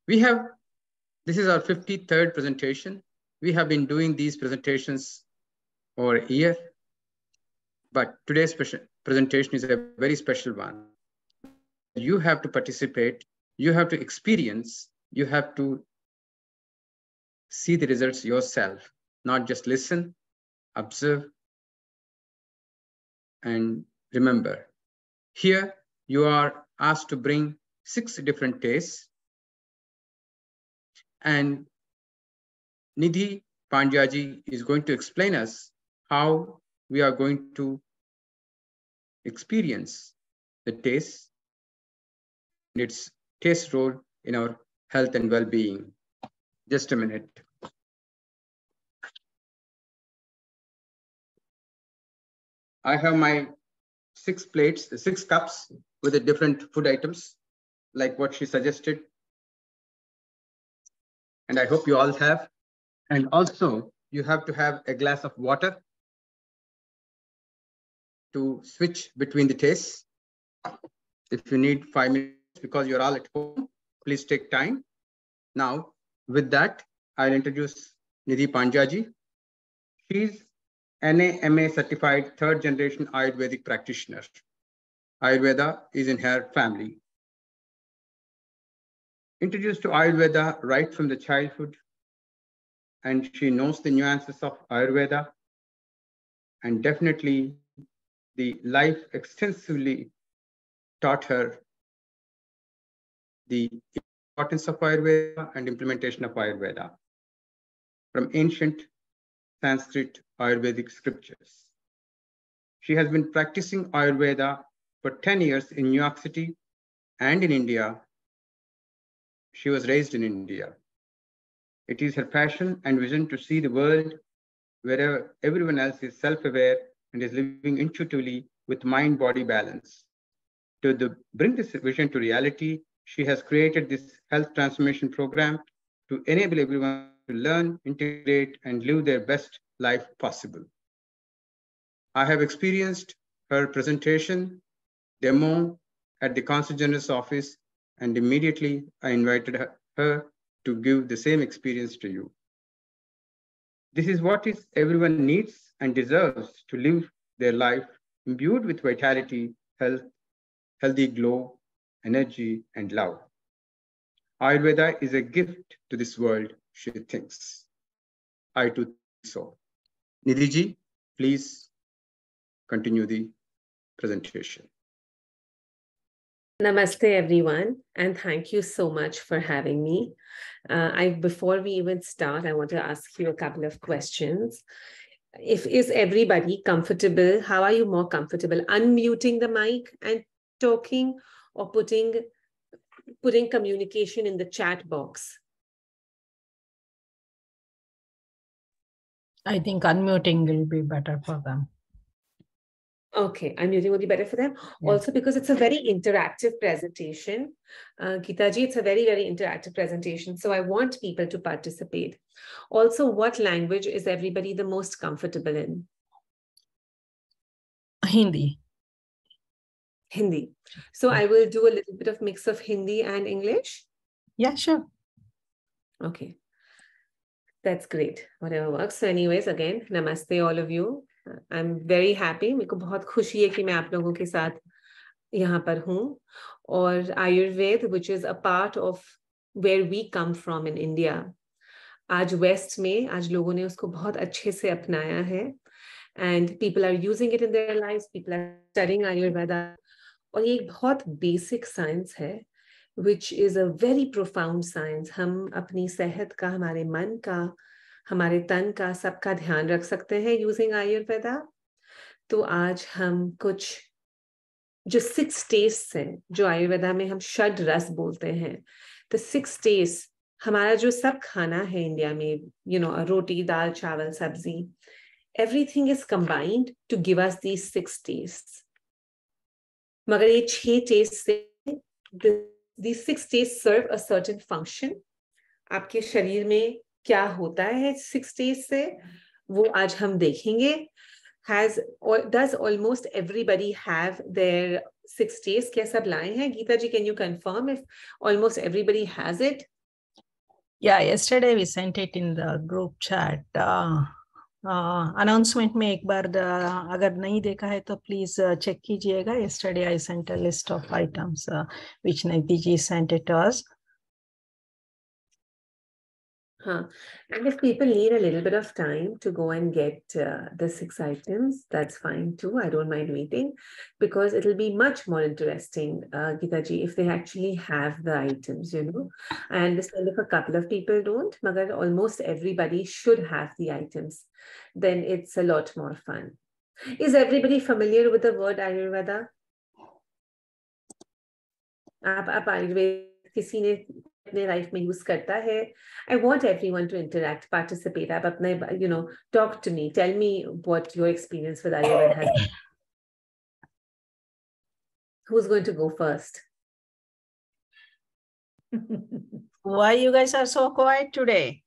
This is our 53rd presentation. We have been doing these presentations over a year, but today's presentation is a very special one, where you have to participate, you have to experience, you have to see the results yourself, not just listen, observe, and remember. Here, you are asked to bring 6 different tastes, and Nidhi Pandyaji is going to explain us how we are going to experience the taste and its taste role in our health and well-being. Just a minute. I have my 6 plates, the 6 cups with the different food items, like what she suggested. And I hope you all have. And also, you have to have a glass of water to switch between the tastes. If you need 5 minutes because you're all at home, please take time. Now, with that, I'll introduce Nidhi Pandyaji. She's NA-MA certified 3rd generation Ayurvedic practitioner. Ayurveda is in her family. Introduced to Ayurveda right from the childhood, and she knows the nuances of Ayurveda, and definitely the life extensively taught her the importance of Ayurveda and implementation of Ayurveda from ancient Sanskrit Ayurvedic scriptures. She has been practicing Ayurveda for 10 years in New York City and in India. She was raised in India. It is her passion and vision to see the world where everyone else is self-aware and is living intuitively with mind-body balance. To bring this vision to reality, she has created this health transformation program to enable everyone to learn, integrate, and live their best life possible. I have experienced her presentation demo at the Consul General's office, and immediately I invited her to give the same experience to you. This is what everyone needs and deserves to live their life imbued with vitality, health, healthy glow, energy, and love. Ayurveda is a gift to this world, she thinks. I too think so. Nidhi ji, please continue the presentation. Namaste, everyone, and thank you so much for having me. Before we even start, I want to ask you a couple of questions. Is everybody comfortable? How are you more comfortable? Unmuting the mic and talking, or putting communication in the chat box? I think unmuting will be better for them. Okay, unmuting will be better for them. Yeah. Also, because it's a very interactive presentation. Geeta ji, it's a very, very interactive presentation. So I want people to participate. Also, what language is everybody the most comfortable in? Hindi. Hindi. So I will do a little bit of mix of Hindi and English. Yeah, sure. Okay. That's great. Whatever works. So anyways, again, namaste all of you. I'm very happy. मेरे को बहुत खुशी है कि मैं आप लोगों के साथ यहाँ पर हूँ. और Ayurveda, which is a part of where we come from in India, आज West में आज लोगों ने उसको बहुत अच्छे से अपनाया है. And people are using it in their lives. People are studying Ayurveda. और ये एक बहुत basic science है, which is a very profound science. हम अपनी सेहत का, हमारे मन का, हमारे तन का, सबका ध्यान रख सकते हैं using Ayurveda. तो आज हम कुछ जो 6 tastes हैं, जो आयुर्वेदा में हम षड रस बोलते हैं, the 6 tastes, हमारा जो सब खाना है इंडिया में, रोटी, दाल, चावल, सब्जी, everything is combined to give us these 6 tastes. मगर ये 6 tastes से, these 6 tastes serve a certain function. आपके शरीर में क्या होता है 6 tastes से, वो आज हम देखेंगे. Does almost everybody have their 6 tastes? क्या सब लाए हैं? गीता जी, can you confirm if almost everybody has it? Yeah, yesterday we sent it in the group chat. Announcement में एक बार अगर नहीं देखा है तो please check कीजिएगा. Yesterday I sent a list of items which Nidhi ji sent it to us. Huh. And if people need a little bit of time to go and get the 6 items, that's fine too. I don't mind waiting because it'll be much more interesting, Geeta ji, if they actually have the items, you know. I understand if a couple of people don't, but almost everybody should have the items. Then it's a lot more fun. Is everybody familiar with the word Ayurveda? आप आयुर्वेद किसी ने अपने life में use करता है? I want everyone to interact, participate. आप अपने, you know, talk to me, tell me what your experience with Ayurveda has been. Who's going to go first? Why you guys are so quiet today?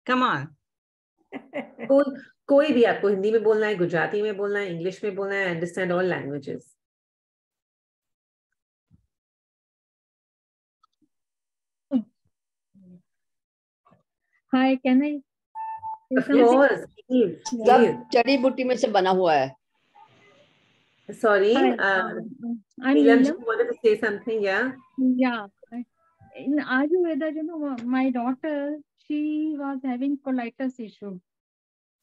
Come on. कोई भी, आपको हिंदी में बोलना है, गुजराती में बोलना है, इंग्लिश में बोलना है, I understand all languages. Hi, can I? Of course, please. सब जड़ी बूटी में से बना हुआ है. Sorry, Hi, I'm Neelam, Neelam. you wanted to say something, yeah? Yeah. In Ayurveda, you know, my daughter, she was having colitis issue.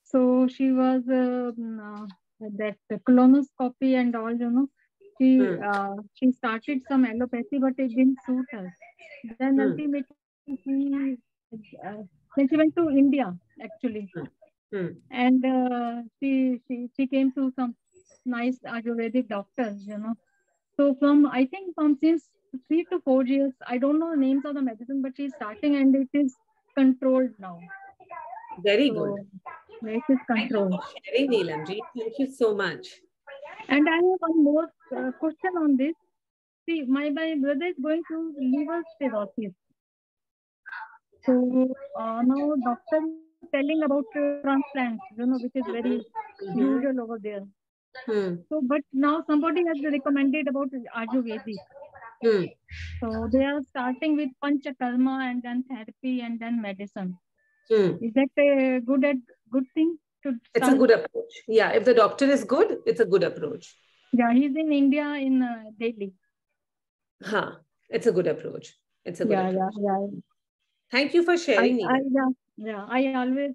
So she was that colonoscopy and all, you know. She started some allopathy, but it didn't suit her. Then ultimately then she went to India actually, and she came to some nice Ayurvedic doctors, you know. So I think from since 3 to 4 years, I don't know the names of the medicine, but she's starting and it is controlled now. Very good. It is controlled. Sharing, Neelam ji. Thank you so much. And I have one more question on this. See, my brother is going through liver cirrhosis. So now doctor is telling about transplant, you know, which is very usual over there. So, but now somebody has recommended about Ayurvedic. So they are starting with Panchakarma and then therapy and then medicine. Is that a good thing to start? It's a good approach. Yeah, if the doctor is good, it's a good approach. Yeah, he's in India in Delhi. It's a good approach. It's a good approach. Yeah. Thank you for sharing. I always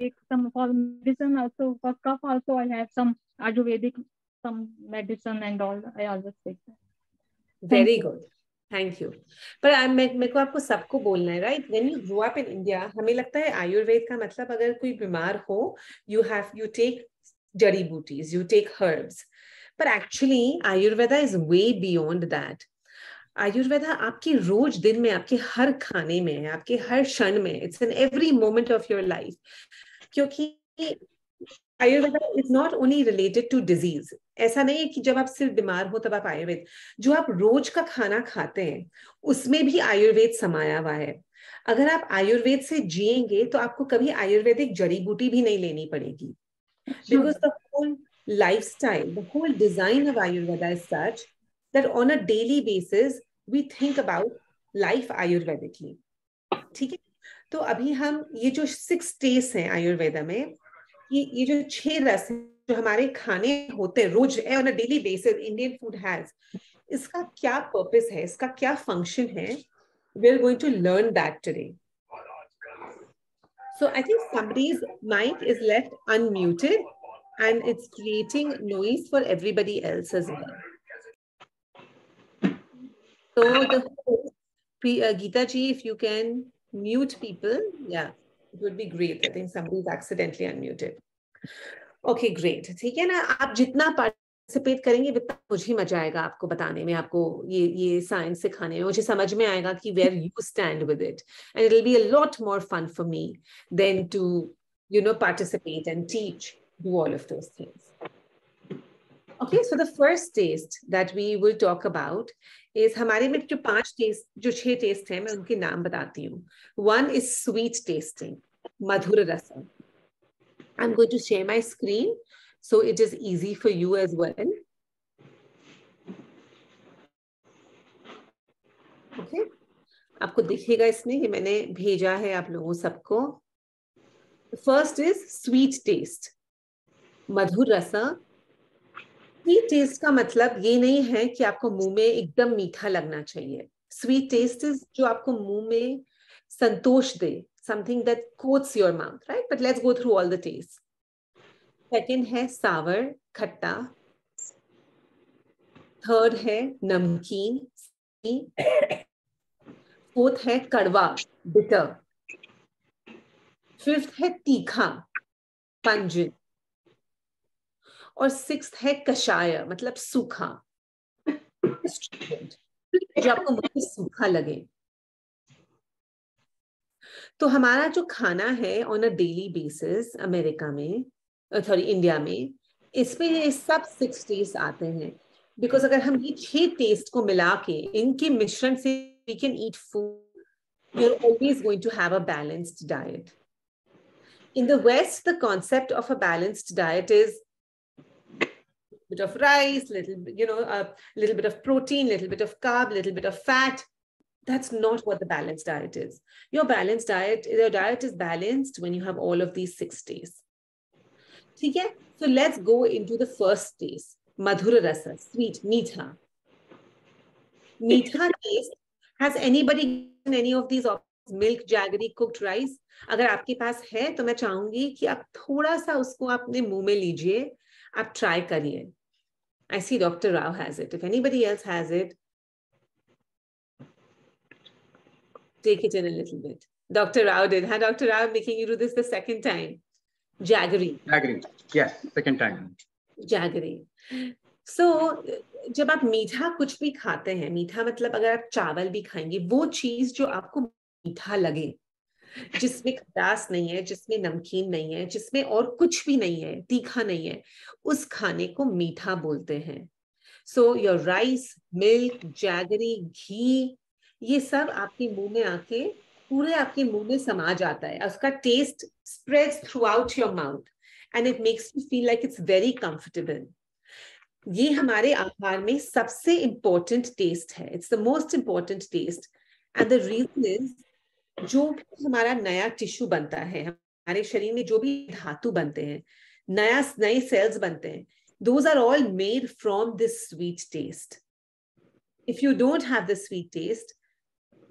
take some for medicine also. For cough also, I have some Ayurvedic, some medicine and all. I always take that. Very good. Thank you. पर मेरे को आपको सबको बोलना है, right? When you grew up in India, हमें लगता है आयुर्वेद का मतलब अगर कोई बीमार हो, you take जड़ी booties, you take herbs. But actually, Ayurveda is way beyond that. Ayurveda आपके रोज दिन में, आपके हर खाने में, आपके हर क्षण में, it's in every moment of your life. क्योंकि Ayurveda is not only related to disease. ऐसा नहीं है कि जब आप सिर्फ बीमार हो तब आप आयुर्वेद, जो आप रोज का खाना खाते हैं उसमें भी आयुर्वेद समाया हुआ है. अगर आप आयुर्वेद से जिएंगे तो आपको कभी आयुर्वेदिक जड़ी बूटी भी नहीं लेनी पड़ेगी. Because the whole lifestyle, the whole design of Ayurveda is such that on a daily basis we think about life Ayurvedically. ठीक है? तो अभी हम ये जो 6 टेस्ट हैं आयुर्वेदा में, ये जो 6 रस जो हमारे खाने होते हैं रोज on a daily basis Indian food has, इसका क्या पर्पस है, इसका क्या फंक्शन है, we are going to learn that today. So I think somebody's mic is left unmuted and it's creating noise for everybody else as well. So the host, Geeta ji, if you can mute people, yeah, it would be great. I think somebody's accidentally unmuted. Okay, great. ठीक है ना, आप जितना participate करेंगे उतना मुझे मजा आएगा आपको बताने में, आपको ये साइंस सिखाने में. मुझे समझ में आएगा कि where you stand with it, and it'll be a lot more fun for me than to, you know, participate and teach, do all of those things. Okay, so the first taste that we will talk about is हमारे में जो 5 test, जो 6 test हैं, मैं उनके नाम बताती हूँ. One is sweet tasting, madhura rasa. I'm going to share my screen so it is easy for you as well. Okay. आपको दिखेगा इसमें कि मैंने भेजा है आप लोगों सबको. फर्स्ट इज स्वीट टेस्ट, मधुर रसा. स्वीट टेस्ट का मतलब ये नहीं है कि आपको मुंह में एकदम मीठा लगना चाहिए. स्वीट टेस्ट इज जो आपको मुंह में संतोष दे, something that coats your mouth, right? But let's go through all the tastes. Second है sour, खट्टा. थर्ड है नमकीन. फोर्थ है कड़वा, bitter. फिफ्थ है तीखा, pungent. और सिक्स्थ है कषाय, मतलब सूखा, जो आपको मुंह में सूखा लगे. तो हमारा जो खाना है on a daily basis America में, सॉरी इंडिया में, इसमें ये सब 6 टेस्ट आते हैं. बिकॉज अगर हम ये 6 टेस्ट को मिला के इनके मिश्रण से we can eat food, you're always going to have a balanced diet. In the West, the concept of a balanced diet is bit of rice, a little bit of protein, little bit of carb, little bit of fat. That's not what the balanced diet is. Your diet is balanced when you have all of these 6 days. Okay? So let's go into the first taste. Madhura rasa, sweet, meetha. Meetha taste. Has anybody eaten any of these options? Milk, jaggery, cooked rice? अगर आपके पास है तो मैं चाहूंगी कि आप थोड़ा सा उसको अपने मुंह में लीजिए, आप ट्राई करिए. I see Dr. Rao has it. If anybody else has it, take it in a little bit. Dr. Rao did. Huh? Dr. Rao, I'm making you do this the second time. Jaggery. Jaggery. Yes, second time. Jaggery. So, जब आप मीठा कुछ भी खाते हैं, मीठा मतलब अगर आप चावल भी खाएंगे, वो चीज जो आपको मीठा लगे, जिसमें खटास नहीं है, जिसमें नमकीन नहीं है, जिसमें और कुछ भी नहीं है, तीखा नहीं है, उस खाने को मीठा बोलते हैं. So your rice, milk, jaggery, घी, ये सब आपके मुंह में आके पूरे आपके मुंह में समा जाता है. उसका test spreads throughout your mouth and it makes you feel like it's very comfortable. ये हमारे आहार में सबसे important taste है. It's the most important taste. And the reason is, जो भी हमारा नया टिश्यू बनता है, हमारे शरीर में जो भी धातु बनते हैं, नए सेल्स बनते हैं, those are all made from this sweet taste. If you don't have the sweet taste,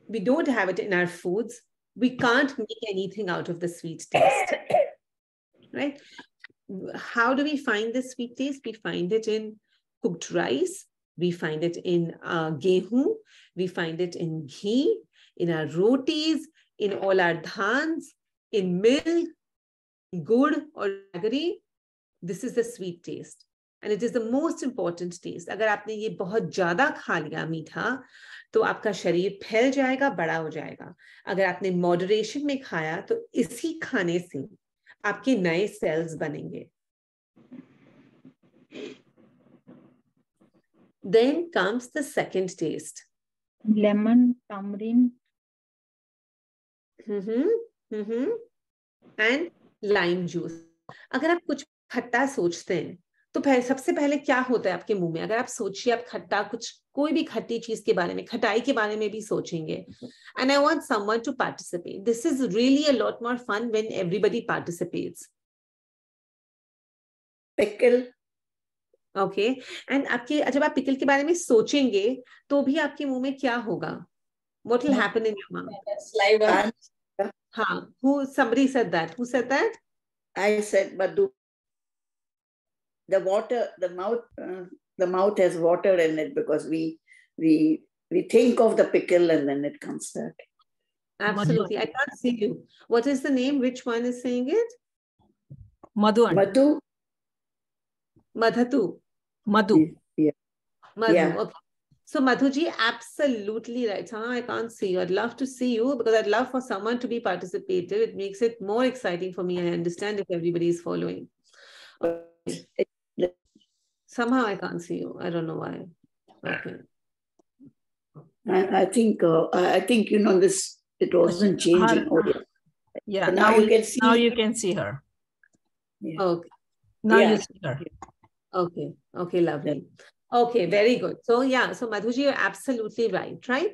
we don't have it in our foods, we can't make anything out of the sweet taste. Right? How do we find the sweet taste? We find it in cooked rice, we find it in gehu, we find it in ghee, in our rotis, in all our dhans, in milk, gur or jaggery. This is the sweet taste. And it is the most important taste. अगर आपने ये बहुत ज़्यादा खा लिया मीठा, तो आपका शरीर फैल जाएगा, बड़ा हो जाएगा. अगर आपने मॉडरेशन में खाया, तो इसी खाने से आपके नए सेल्स बनेंगे. Then comes the second taste. Lemon, tamarind. And lime juice. अगर आप कुछ खट्टा सोचते हैं, तो सबसे पहले क्या होता है आपके मुंह में? अगर आप सोचिए, आप खट्टा कोई भी खट्टी चीज के बारे में, खटाई के बारे में भी सोचेंगे. And I want someone to participate. This is really a lot more fun when everybody participates. Pickle. Okay. And जब आप पिकल के बारे में सोचेंगे, तो भी आपके मुंह में क्या होगा? What will happen in your mouth? Saliva. हाँ. Somebody said that. Who said that? I said, Madhu. The mouth has water in it because we think of the pickle and then it comes that. Absolutely. I can't see you. What is the name? Which one is saying it? Madhu. Madhu. Madhatu. Madhu. Yeah. Madhu. Yeah. Okay. So Madhuji, absolutely right. I can't see you. I'd love to see you because I'd love for someone to be participative. It makes it more exciting for me. I understand if everybody is following. Okay. Somehow I can't see you. I don't know why. Okay. I think this, it wasn't changing. Yeah. So now you can see her. Yeah. Okay. Now you see her. Okay. Okay, lovely. Okay, very good. So yeah, so Madhu ji, you're absolutely right?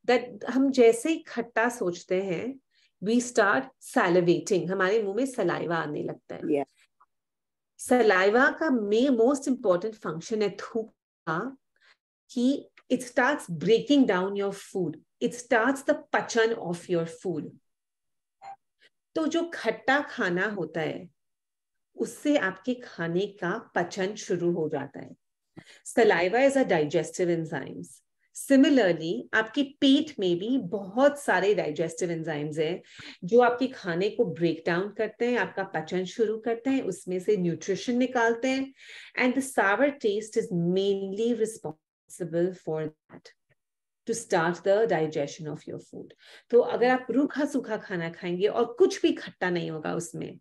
That हम जैसे ही खट्टा सोचते हैं, we start salivating. हमारे मुंह में saliva आने लगता है. Yeah. सलाइवा का most important function है थूक का, कि it starts breaking down your food. It starts the pachan of your food. तो जो खट्टा खाना होता है, उससे आपके खाने का पचन शुरू हो जाता है. Saliva is a digestive enzymes. Similarly, आपके पेट में भी बहुत सारे digestive enzymes हैं जो आपके खाने को break down करते हैं, आपका पचन शुरू करते हैं, उसमें से nutrition निकालते हैं, and the sour taste is mainly responsible for that, to start the digestion of your food. तो अगर आप रूखा सूखा खाना खाएंगे और कुछ भी खट्टा नहीं होगा उसमें,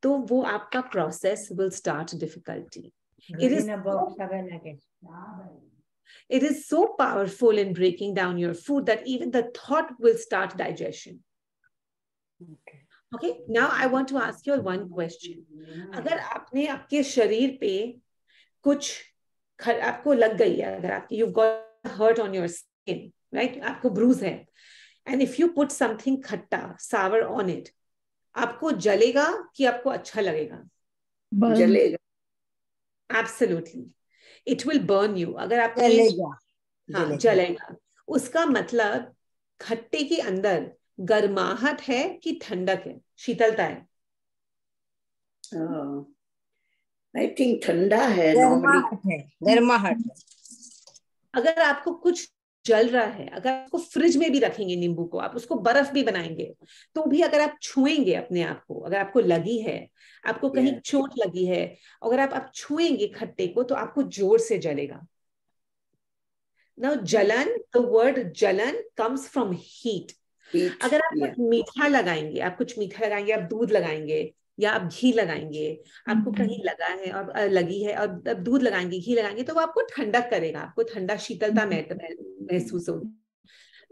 तो वो आपका process will start difficulty. It is so powerful in breaking down your food that even the thought will start digestion. Okay, now I want to ask you one question. अगर आपने आपके शरीर पे कुछ आपको लग गई है, अगर आपकी you've got hurt on your skin, right? आपको bruise है, and if you put something खट्टा sour on it, आपको जलेगा कि आपको अच्छा लगेगा? जलेगा. Absolutely. It will burn you. अगर आप जलेगा. उसका मतलब खट्टे के अंदर गर्माहट है कि ठंडक है, शीतलता है? I think ठंडा है. गर्माहट. अगर आपको कुछ जल रहा है, अगर आपको फ्रिज में भी रखेंगे नींबू को, आप उसको बर्फ भी बनाएंगे, तो भी अगर आप छुएंगे अपने आप को, अगर आपको लगी है, आपको कहीं चोट लगी है, अगर आप छुएंगे खट्टे को, तो आपको जोर से जलेगा. Now जलन, the word जलन comes from heat. अगर आप कुछ मीठा लगाएंगे, आप दूध लगाएंगे या आप घी लगाएंगे, आपको कहीं लगा है और लगी है और दूध लगाएंगे, घी लगाएंगे, तो वो आपको ठंडक करेगा, आपको ठंडा शीतलता महसूस होगी.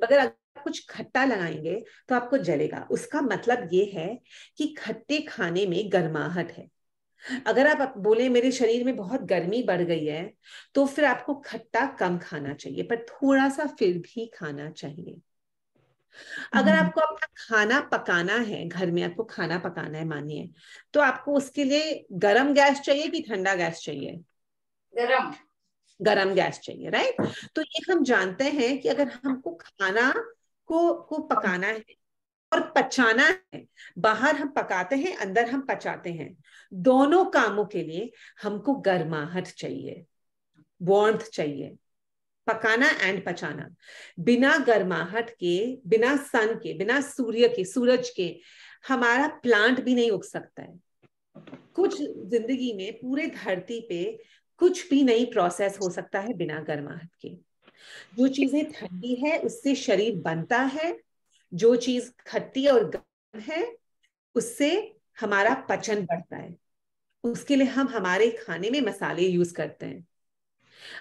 मगर अगर कुछ खट्टा लगाएंगे तो आपको जलेगा. उसका मतलब ये है कि खट्टे खाने में गर्माहट है. अगर आप बोले मेरे शरीर में बहुत गर्मी बढ़ गई है, तो फिर आपको खट्टा कम खाना चाहिए, पर थोड़ा सा फिर भी खाना चाहिए. अगर आपको अपना खाना पकाना है, घर में आपको खाना पकाना है मानिए, तो आपको उसके लिए गरम गैस चाहिए कि ठंडा गैस चाहिए? गरम गैस चाहिए, राइट? तो ये हम जानते हैं कि अगर हमको खाना को पकाना है और पचाना है, बाहर हम पकाते हैं, अंदर हम पचाते हैं, दोनों कामों के लिए हमको गर्माहट चाहिए, वार्मथ चाहिए. पकाना एंड पचाना. बिना गर्माहट के, बिना सन के, बिना सूरज के हमारा प्लांट भी नहीं उग सकता है. कुछ जिंदगी में पूरे धरती पे कुछ भी नहीं प्रोसेस हो सकता है बिना गर्माहट के. जो चीजें ठंडी है उससे शरीर बनता है, जो चीज खट्टी और गर्म है उससे हमारा पचन बढ़ता है. उसके लिए हम हमारे खाने में मसाले यूज करते हैं.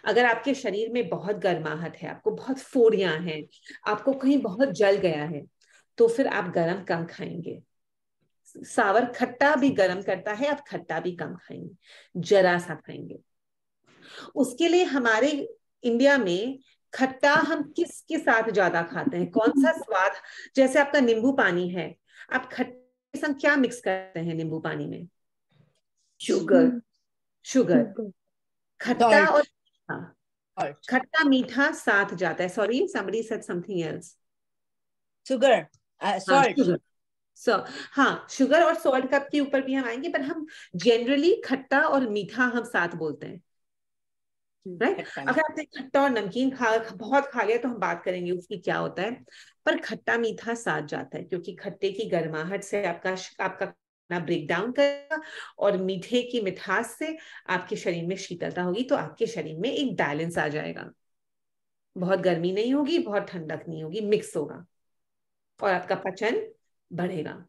अगर आपके शरीर में बहुत गर्माहट है, आपको बहुत फोड़ियां हैं, आपको कहीं बहुत जल गया है, तो फिर आप गरम कम खाएंगे. सावर खट्टा भी गरम करता है, आप खट्टा भी कम खाएंगे, जरा सा खाएंगे. उसके लिए हमारे इंडिया में खट्टा हम किसके साथ ज्यादा खाते हैं, कौन सा स्वाद? जैसे आपका नींबू पानी है, आप खट्टे के संग क्या मिक्स करते हैं नींबू पानी में? शुगर. खट्टा और खट्टा मीठा साथ जाता है. Sorry, somebody said something else. Sugar, salt. हाँ, शुगर और सॉल्ट कप के ऊपर भी हम आएंगे, पर हम जनरली खट्टा और मीठा हम साथ बोलते हैं, राइट? अगर आपने खट्टा और नमकीन बहुत खा लिया तो हम बात करेंगे उसकी क्या होता है, पर खट्टा मीठा साथ जाता है, क्योंकि खट्टे की गर्माहट से आपका ब्रेक डाउन करेगा और मीठे की मिठास से आपके शरीर में शीतलता होगी, तो आपके शरीर में एक बैलेंस आ जाएगा. बहुत गर्मी नहीं होगी, बहुत ठंडक नहीं होगी, मिक्स होगा और आपका पचन बढ़ेगा.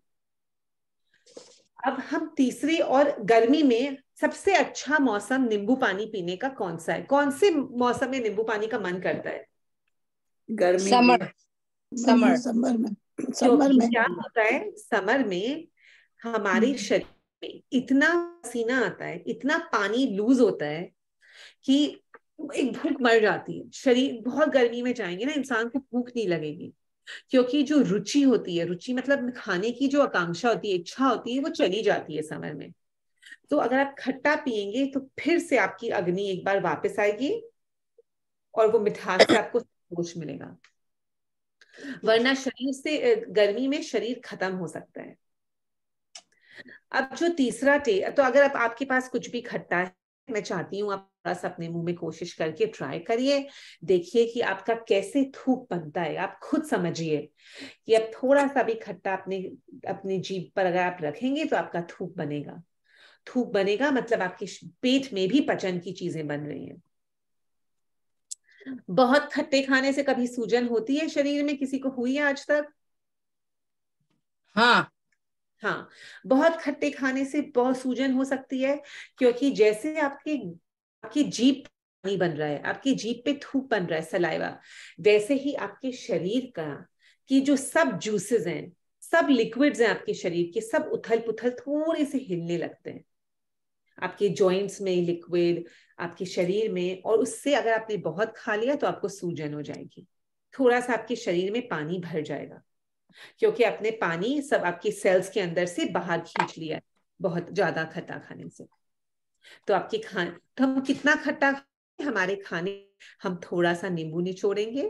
अब हम तीसरी, और गर्मी में सबसे अच्छा मौसम नींबू पानी पीने का कौन सा है? कौन से मौसम में नींबू पानी का मन करता है? गर्मी. समर में क्या होता है, समर में हमारे शरीर में इतना पसीना आता है, इतना पानी लूज होता है कि एक भूख मर जाती है, शरीर बहुत गर्मी में जाएंगे ना, इंसान को भूख नहीं लगेगी, क्योंकि जो रुचि होती है, रुचि मतलब खाने की जो आकांक्षा होती है, इच्छा होती है, वो चली जाती है समर में। तो अगर आप खट्टा पिएंगे तो फिर से आपकी अग्नि एक बार वापस आएगी और वो मिठास से आपको संतोष मिलेगा, वरना शरीर से गर्मी में शरीर खत्म हो सकता है। अब जो तीसरा तो अगर आपके पास कुछ भी खट्टा है, मैं चाहती हूँ आप थोड़ा सा अपने मुंह में कोशिश करके ट्राई करिए, देखिए कि आपका कैसे थूक बनता है। आप खुद समझिए कि अब थोड़ा सा भी खट्टा अपने जीभ पर अगर आप रखेंगे तो आपका थूक बनेगा। थूक बनेगा मतलब आपके पेट में भी पचन की चीजें बन रही हैं। बहुत खट्टे खाने से कभी सूजन होती है शरीर में, किसी को हुई है आज तक? हाँ, बहुत खट्टे खाने से बहुत सूजन हो सकती है, क्योंकि जैसे आपकी जीभ पानी बन रहा है, आपकी जीभ पे थूक बन रहा है, सलाइवा, वैसे ही आपके शरीर की जो सब जूसेस हैं, सब लिक्विड्स हैं आपके शरीर के, सब उथल पुथल थोड़े से हिलने लगते हैं आपके जॉइंट्स में, लिक्विड आपके शरीर में, और उससे अगर आपने बहुत खा लिया तो आपको सूजन हो जाएगी। थोड़ा सा आपके शरीर में पानी भर जाएगा, क्योंकि आपने पानी सब आपके सेल्स के अंदर से बाहर खींच लिया है बहुत ज्यादा खट्टा खाने से। तो तो हम कितना खट्टा हमारे खाने, हम थोड़ा सा नींबू निचोड़ेंगे,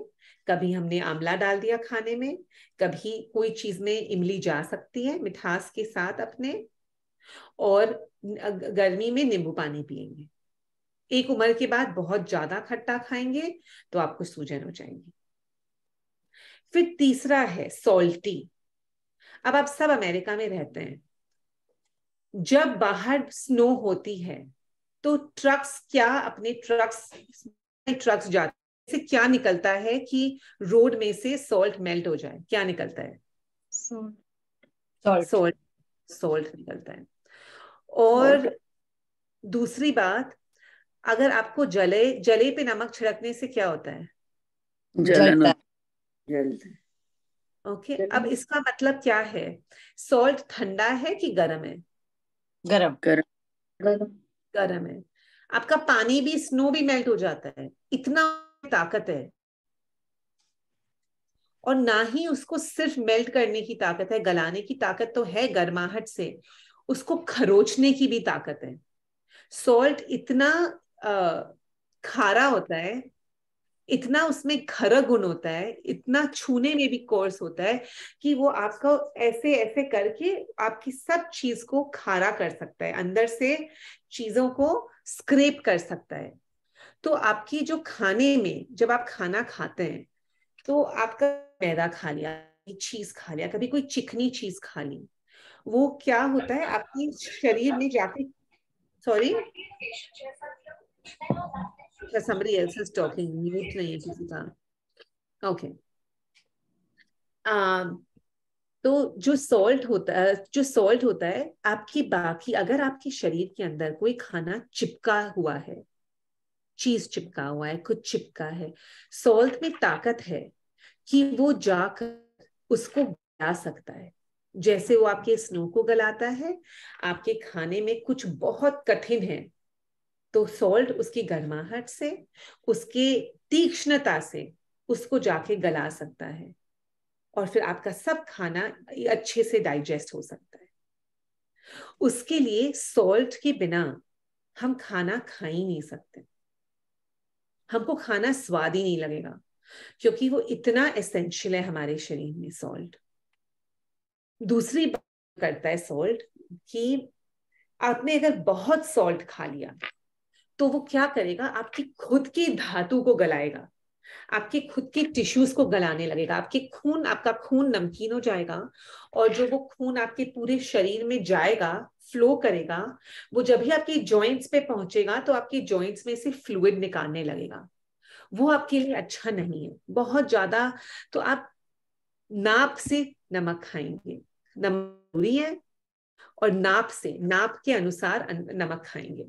कभी हमने आंवला डाल दिया खाने में, कभी कोई चीज में इमली जा सकती है मिठास के साथ अपने, और गर्मी में नींबू पानी पिएंगे। एक उम्र के बाद बहुत ज्यादा खट्टा खाएंगे तो आपको सूजन हो जाएगी। फिर तीसरा है सॉल्टी। अब आप सब अमेरिका में रहते हैं, जब बाहर स्नो होती है तो अपने ट्रक्स जाते से क्या निकलता है कि रोड में से सॉल्ट मेल्ट हो जाए, क्या निकलता है? सॉल्ट निकलता है। और दूसरी बात, अगर आपको जले पे नमक छिड़कने से क्या होता है? जलता। ओके, अब इसका मतलब क्या है? सॉल्ट ठंडा है कि गर्म है? गर्म है। आपका पानी भी, स्नो भी मेल्ट हो जाता है, इतना ताकत है। और ना ही उसको सिर्फ मेल्ट करने की ताकत है, गलाने की ताकत तो है गर्माहट से, उसको खरोचने की भी ताकत है। सॉल्ट इतना खारा होता है, इतना उसमें खरा गुण होता है, इतना छूने में भी कोर्स होता है कि वो आपका ऐसे ऐसे करके आपकी सब चीज को खारा कर सकता है, अंदर से चीजों को स्क्रैप कर सकता है। तो आपकी जो खाने में, जब आप खाना खाते हैं तो आपका मैदा खा लिया, चीज खा लिया, कभी कोई चिकनी चीज खा ली, वो क्या होता है आपके शरीर में जाके, sorry somebody else is talking, mute नहीं है किसी का। ओके, तो जो सॉल्ट होता है आपकी बाकी, अगर आपके शरीर के अंदर कोई खाना चिपका हुआ है, चीज चिपका हुआ है, कुछ चिपका है, सॉल्ट में ताकत है कि वो जाकर उसको गला सकता है। जैसे वो आपके स्नो को गलाता है, आपके खाने में कुछ बहुत कठिन है तो सॉल्ट उसकी गर्माहट से, उसके तीक्ष्णता से उसको जाके गला सकता है, और फिर आपका सब खाना अच्छे से डाइजेस्ट हो सकता है। उसके लिए सॉल्ट के बिना हम खाना खा ही नहीं सकते, हमको खाना स्वाद ही नहीं लगेगा, क्योंकि वो इतना एसेंशियल है हमारे शरीर में सॉल्ट। दूसरी बात करता है सॉल्ट कि आपने अगर बहुत सॉल्ट खा लिया तो वो क्या करेगा, आपकी खुद की धातु को गलाएगा, आपके खुद के टिश्यूज को गलाने लगेगा, आपका खून नमकीन हो जाएगा, और जो वो खून आपके पूरे शरीर में जाएगा, फ्लो करेगा, वो जब भी आपके जॉइंट्स पे पहुंचेगा तो आपके जॉइंट्स में से फ्लूइड निकालने लगेगा। वो आपके लिए अच्छा नहीं है बहुत ज्यादा। तो आप नाप से नमक खाएंगे, नमक जरूरी है, और नाप के अनुसार नमक खाएंगे।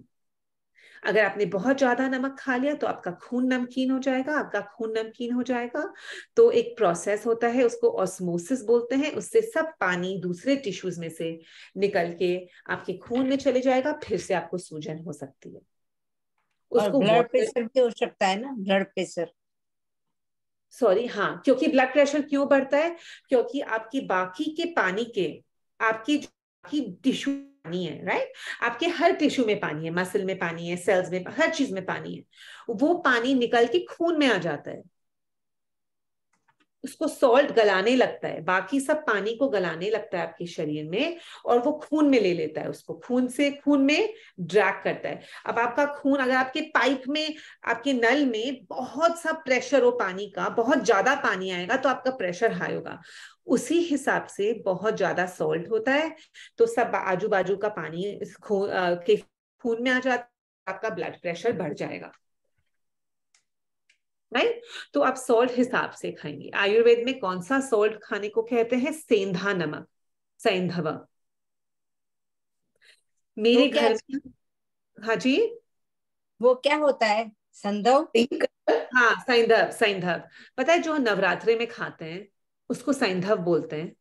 अगर आपने बहुत ज्यादा नमक खा लिया तो आपका खून नमकीन हो जाएगा। आपका खून नमकीन हो जाएगा तो एक प्रोसेस होता है, उसको ऑस्मोसिस बोलते हैं, उससे सब पानी दूसरे टिश्यूज में से निकल के आपके खून में चले जाएगा, फिर से आपको सूजन हो सकती है। उसको ब्लड प्रेशर भी हो सकता है ना, ब्लड प्रेशर। सॉरी, हाँ, क्योंकि ब्लड प्रेशर क्यों बढ़ता है? क्योंकि आपकी बाकी के पानी के, आपकी बाकी टिश्यू पानी है, राइट? आपके हर टिश्यू में पानी है, मसल में पानी है, सेल्स में, हर चीज में पानी है। वो पानी निकल के खून में आ जाता है, उसको सॉल्ट गलाने लगता है, बाकी सब पानी को गलाने लगता है आपके शरीर में, और वो खून में ले लेता है उसको, खून में ड्रैग करता है। अब आपका खून, अगर आपके पाइप में, आपके नल में बहुत सा प्रेशर हो पानी का, बहुत ज्यादा पानी आएगा तो आपका प्रेशर हाई होगा। उसी हिसाब से बहुत ज्यादा सॉल्ट होता है तो सब आजू बाजू का पानी के खून में आ जाता है, आपका ब्लड प्रेशर बढ़ जाएगा, राइट? तो आप सॉल्ट हिसाब से खाएंगे। आयुर्वेद में कौन सा सॉल्ट खाने को कहते हैं? सेंधा नमक, सैंधव। मेरे घर में, हाँ जी, वो क्या होता है? संधव? हाँ, सैंधव, सैंधव। पता है जो नवरात्रे में खाते हैं उसको सैंधव बोलते हैं।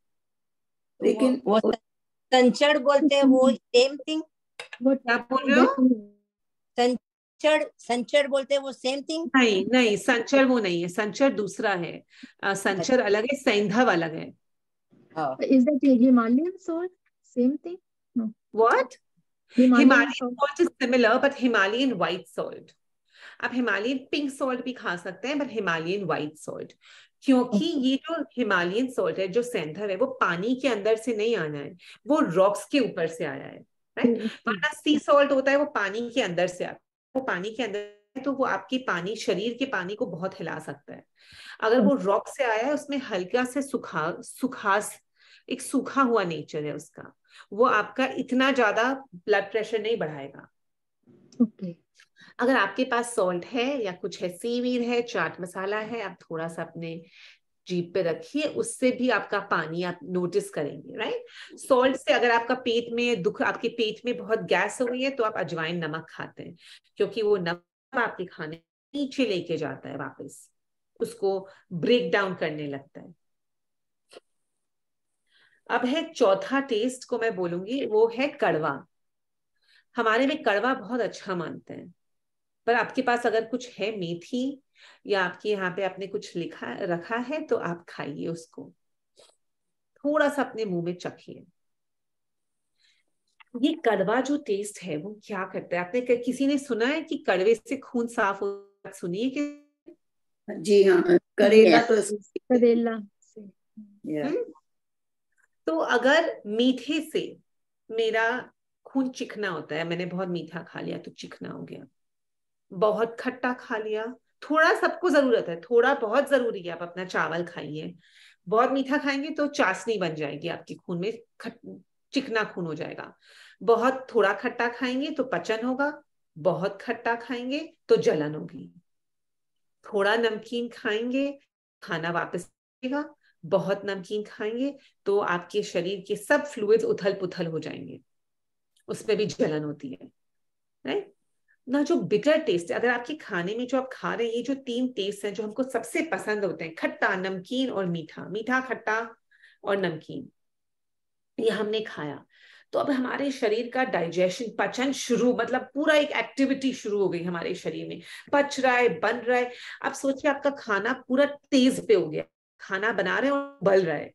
लेकिन वो संचड़ बोलते हैं, वो सेम थिंग? क्या बोल रहे हो? संचड़ बोलते हैं, वो सेम थिंग? नहीं नहीं, संचर वो नहीं है, संचर दूसरा है, संचर अलग है, सैंधव अलग है। Is that Himalayan salt? Same thing? No. What? Himalayan Himalayan salt is similar, but Himalayan white salt. आप हिमालयन पिंक सॉल्ट भी खा सकते हैं, बट हिमालयन व्हाइट सॉल्ट, क्योंकि ये जो हिमालयन सॉल्ट है, जो सैंधव है, वो पानी के अंदर से नहीं आना है, वो रॉक्स के ऊपर से आया है, राइट? वरना सी सॉल्ट होता है वो पानी के अंदर से आता है, वो पानी के अंदर, तो वो आपकी पानी, शरीर के पानी को बहुत हिला सकता है। अगर वो रॉक से आया है, उसमें हल्का से एक सूखा हुआ नेचर है उसका, वो आपका इतना ज्यादा ब्लड प्रेशर नहीं बढ़ाएगा। Okay. अगर आपके पास सॉल्ट है या कुछ है, सीवीड है, चाट मसाला है, आप थोड़ा सा अपने जीभ पे रखिए, उससे भी आपका पानी आप नोटिस करेंगे, राइट? सॉल्ट से अगर आपका पेट में दुख, आपके पेट में बहुत गैस हो गई है, तो आप अजवाइन नमक खाते हैं, क्योंकि वो नमक आपके खाने नीचे लेके जाता है, वापस उसको ब्रेक डाउन करने लगता है। अब है चौथा टेस्ट को मैं बोलूंगी, वो है कड़वा। हमारे में कड़वा बहुत अच्छा मानते हैं, पर आपके पास अगर कुछ है मेथी, या आपके यहाँ पे आपने कुछ लिखा रखा है, तो आप खाइए उसको, थोड़ा सा अपने मुंह में चखिए। ये कड़वा जो टेस्ट है वो क्या करता है? आपने किसी ने सुना है कि कड़वे से खून साफ हो? सुनिए कि जी हाँ, करेला तो करेला से। तो अगर मीठे से मेरा खून चिकना होता है, मैंने बहुत मीठा खा लिया तो चिकना हो गया, बहुत खट्टा खा लिया, थोड़ा, सबको जरूरत है, थोड़ा बहुत जरूरी है, आप अपना चावल खाइए। बहुत मीठा खाएंगे तो चाशनी बन जाएगी आपके खून में, चिकना खून हो जाएगा। बहुत थोड़ा खट्टा खाएंगे तो पचन होगा, बहुत खट्टा खाएंगे तो जलन होगी। थोड़ा नमकीन खाएंगे, खाना वापस आएगा, बहुत नमकीन खाएंगे तो आपके शरीर के सब फ्लूइड्स उथल पुथल हो जाएंगे, उसमें भी जलन होती है, राइट? ना जो बिटर टेस्ट है, अगर आपके खाने में जो आप खा रहे हैं, ये जो 3 टेस्ट हैं जो हमको सबसे पसंद होते हैं, खट्टा, नमकीन और मीठा, मीठा, खट्टा और नमकीन, ये हमने खाया, तो अब हमारे शरीर का डाइजेशन, पचन शुरू, मतलब पूरा एक एक्टिविटी शुरू हो गई हमारे शरीर में, पच रहा है, बन रहा है। अब सोचिए आपका खाना पूरा तेज पे हो गया, खाना बना रहे हैं और उबल रहा है।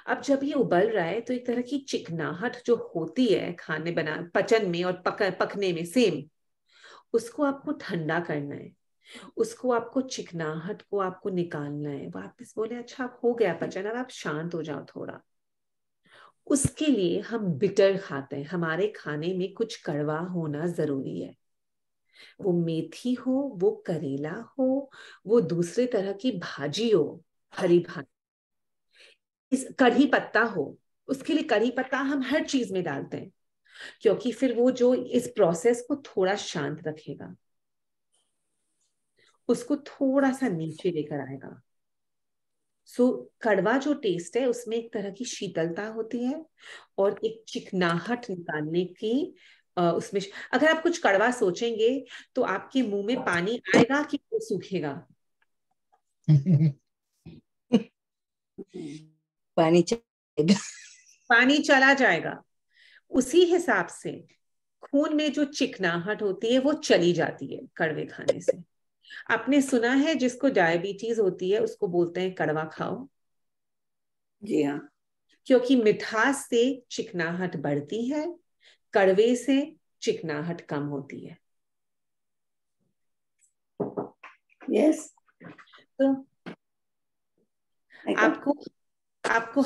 अब जब ये उबल रहा है तो एक तरह की चिकनाहट जो होती है खाने बना, पचन में और पकने में सेम, उसको आपको ठंडा करना है, उसको आपको चिकनाहट को आपको निकालना है, वापस बोले अच्छा अब हो गया पचन, अब आप शांत हो जाओ थोड़ा। उसके लिए हम बिटर खाते हैं, हमारे खाने में कुछ कड़वा होना जरूरी है, वो मेथी हो, वो करेला हो, वो दूसरे तरह की भाजी हो, हरी भाजी, इस कढ़ी पत्ता हो, उसके लिए कढ़ी पत्ता हम हर चीज में डालते हैं, क्योंकि फिर वो जो इस प्रोसेस को थोड़ा शांत रखेगा, उसको थोड़ा सा नीचे लेकर आएगा। सो कड़वा जो टेस्ट है उसमें एक तरह की शीतलता होती है और एक चिकनाहट निकालने की उसमें, अगर आप कुछ कड़वा सोचेंगे तो आपके मुंह में पानी आएगा कि वो सूखेगा? पानी चलेगा, पानी चला जाएगा। उसी हिसाब से खून में जो चिकनाहट होती है वो चली जाती है कड़वे खाने से। आपने सुना है जिसको डायबिटीज होती है उसको बोलते हैं कड़वा खाओ, जी हाँ। क्योंकि मिठास से चिकनाहट बढ़ती है, कड़वे से चिकनाहट कम होती है। यस। तो आपको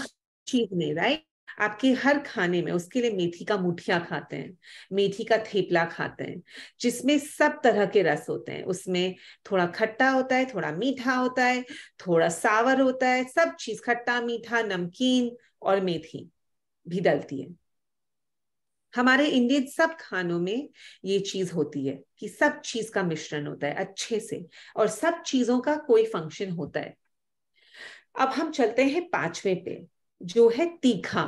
चीज में, राइट, आपके हर खाने में, उसके लिए मेथी का मुठिया खाते हैं, मेथी का थेपला खाते हैं, जिसमें सब तरह के रस होते हैं। उसमें थोड़ा खट्टा होता है, थोड़ा मीठा होता है, थोड़ा सावर होता है, सब चीज खट्टा मीठा नमकीन, और मेथी भी डलती है। हमारे इंडियन सब खानों में ये चीज होती है कि सब चीज का मिश्रण होता है अच्छे से, और सब चीजों का कोई फंक्शन होता है। अब हम चलते हैं पांचवें पे, जो है तीखा।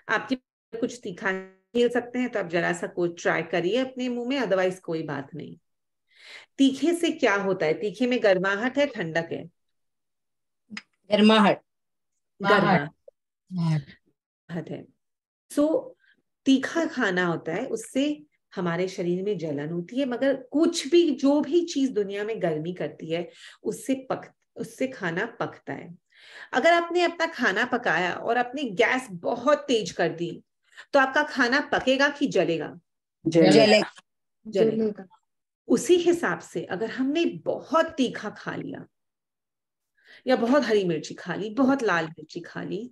आपके कुछ तीखा खेल सकते हैं तो आप जरा सा कुछ ट्राई करिए अपने मुंह में, अदरवाइज कोई बात नहीं। तीखे से क्या होता है? तीखे में गर्माहट है, ठंडक है? गर्माहट। गर्माहट है। सो तीखा खाना होता है, उससे हमारे शरीर में जलन होती है, मगर कुछ भी, जो भी चीज दुनिया में गर्मी करती है उससे खाना पकता है। अगर आपने अपना खाना पकाया और आपने गैस बहुत तेज कर दी तो आपका खाना पकेगा कि जलेगा? जलेगा। उसी हिसाब से अगर हमने बहुत तीखा खा लिया या बहुत हरी मिर्ची खा ली, बहुत लाल मिर्ची खा ली,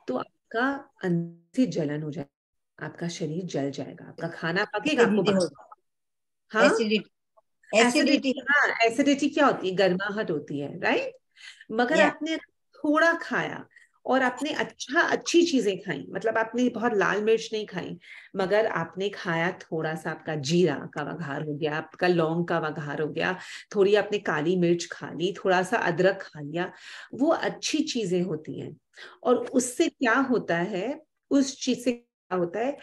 तो आपका अंदर से जलन हो जाएगा, आपका शरीर जल जाएगा, आपका खाना पकेगा, आपको हाँ एसिडिटी। हाँ, एसिडिटी क्या होती है? गर्माहट होती है, राइट। मगर आपने थोड़ा खाया और आपने अच्छी चीजें खाई, मतलब आपने बहुत लाल मिर्च नहीं खाई, मगर आपने खाया थोड़ा सा, आपका जीरा का वघार हो गया, आपका लौंग का वघार हो गया, थोड़ी आपने काली मिर्च खा ली, थोड़ा सा अदरक खा लिया, वो अच्छी चीजें होती हैं। और उससे क्या होता है, उस चीज से क्या होता है,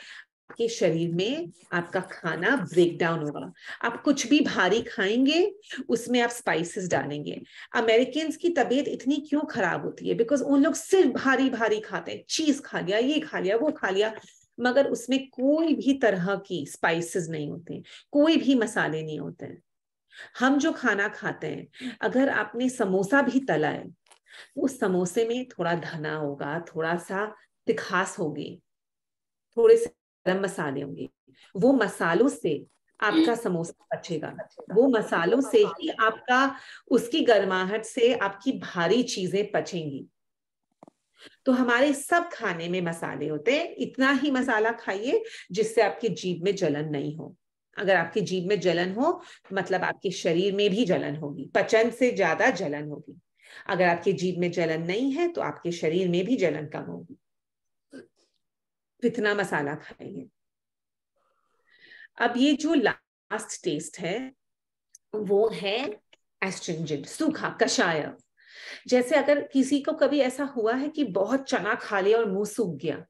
आपके शरीर में आपका खाना ब्रेक डाउन होगा। आप कुछ भी भारी खाएंगे उसमें आप स्पाइसेस डालेंगे। अमेरिकन्स की तबीयत इतनी क्यों खराब होती है? बिकॉज उन लोग सिर्फ भारी भारी खाते हैं, चीज खा लिया, ये खा लिया, वो खा लिया, मगर उसमें कोई भी तरह की स्पाइसेस नहीं होते, कोई भी मसाले नहीं होते हैं। हम जो खाना खाते हैं, अगर आपने समोसा भी तला है, उस समोसे में थोड़ा धना होगा, थोड़ा सा तिखास होगी, थोड़े से गरम मसाले होंगे, वो मसालों से आपका समोसा बचेगा, वो मसालों से ही आपका, उसकी गर्माहट से आपकी भारी चीजें पचेंगी। तो हमारे सब खाने में मसाले होते हैं, इतना ही मसाला खाइए जिससे आपकी जीभ में जलन नहीं हो। अगर आपकी जीभ में जलन हो मतलब आपके शरीर में भी जलन होगी, पचन से ज्यादा जलन होगी। अगर आपकी जीभ में जलन नहीं है तो आपके शरीर में भी जलन कम होगी। इतना मसाला खाएंगे। अब ये जो लास्ट टेस्ट है वो है एस्ट्रिंजेंट, सूखा, कषाय। जैसे अगर किसी को कभी ऐसा हुआ है कि बहुत चना खा लिया और मुंह सूख गया,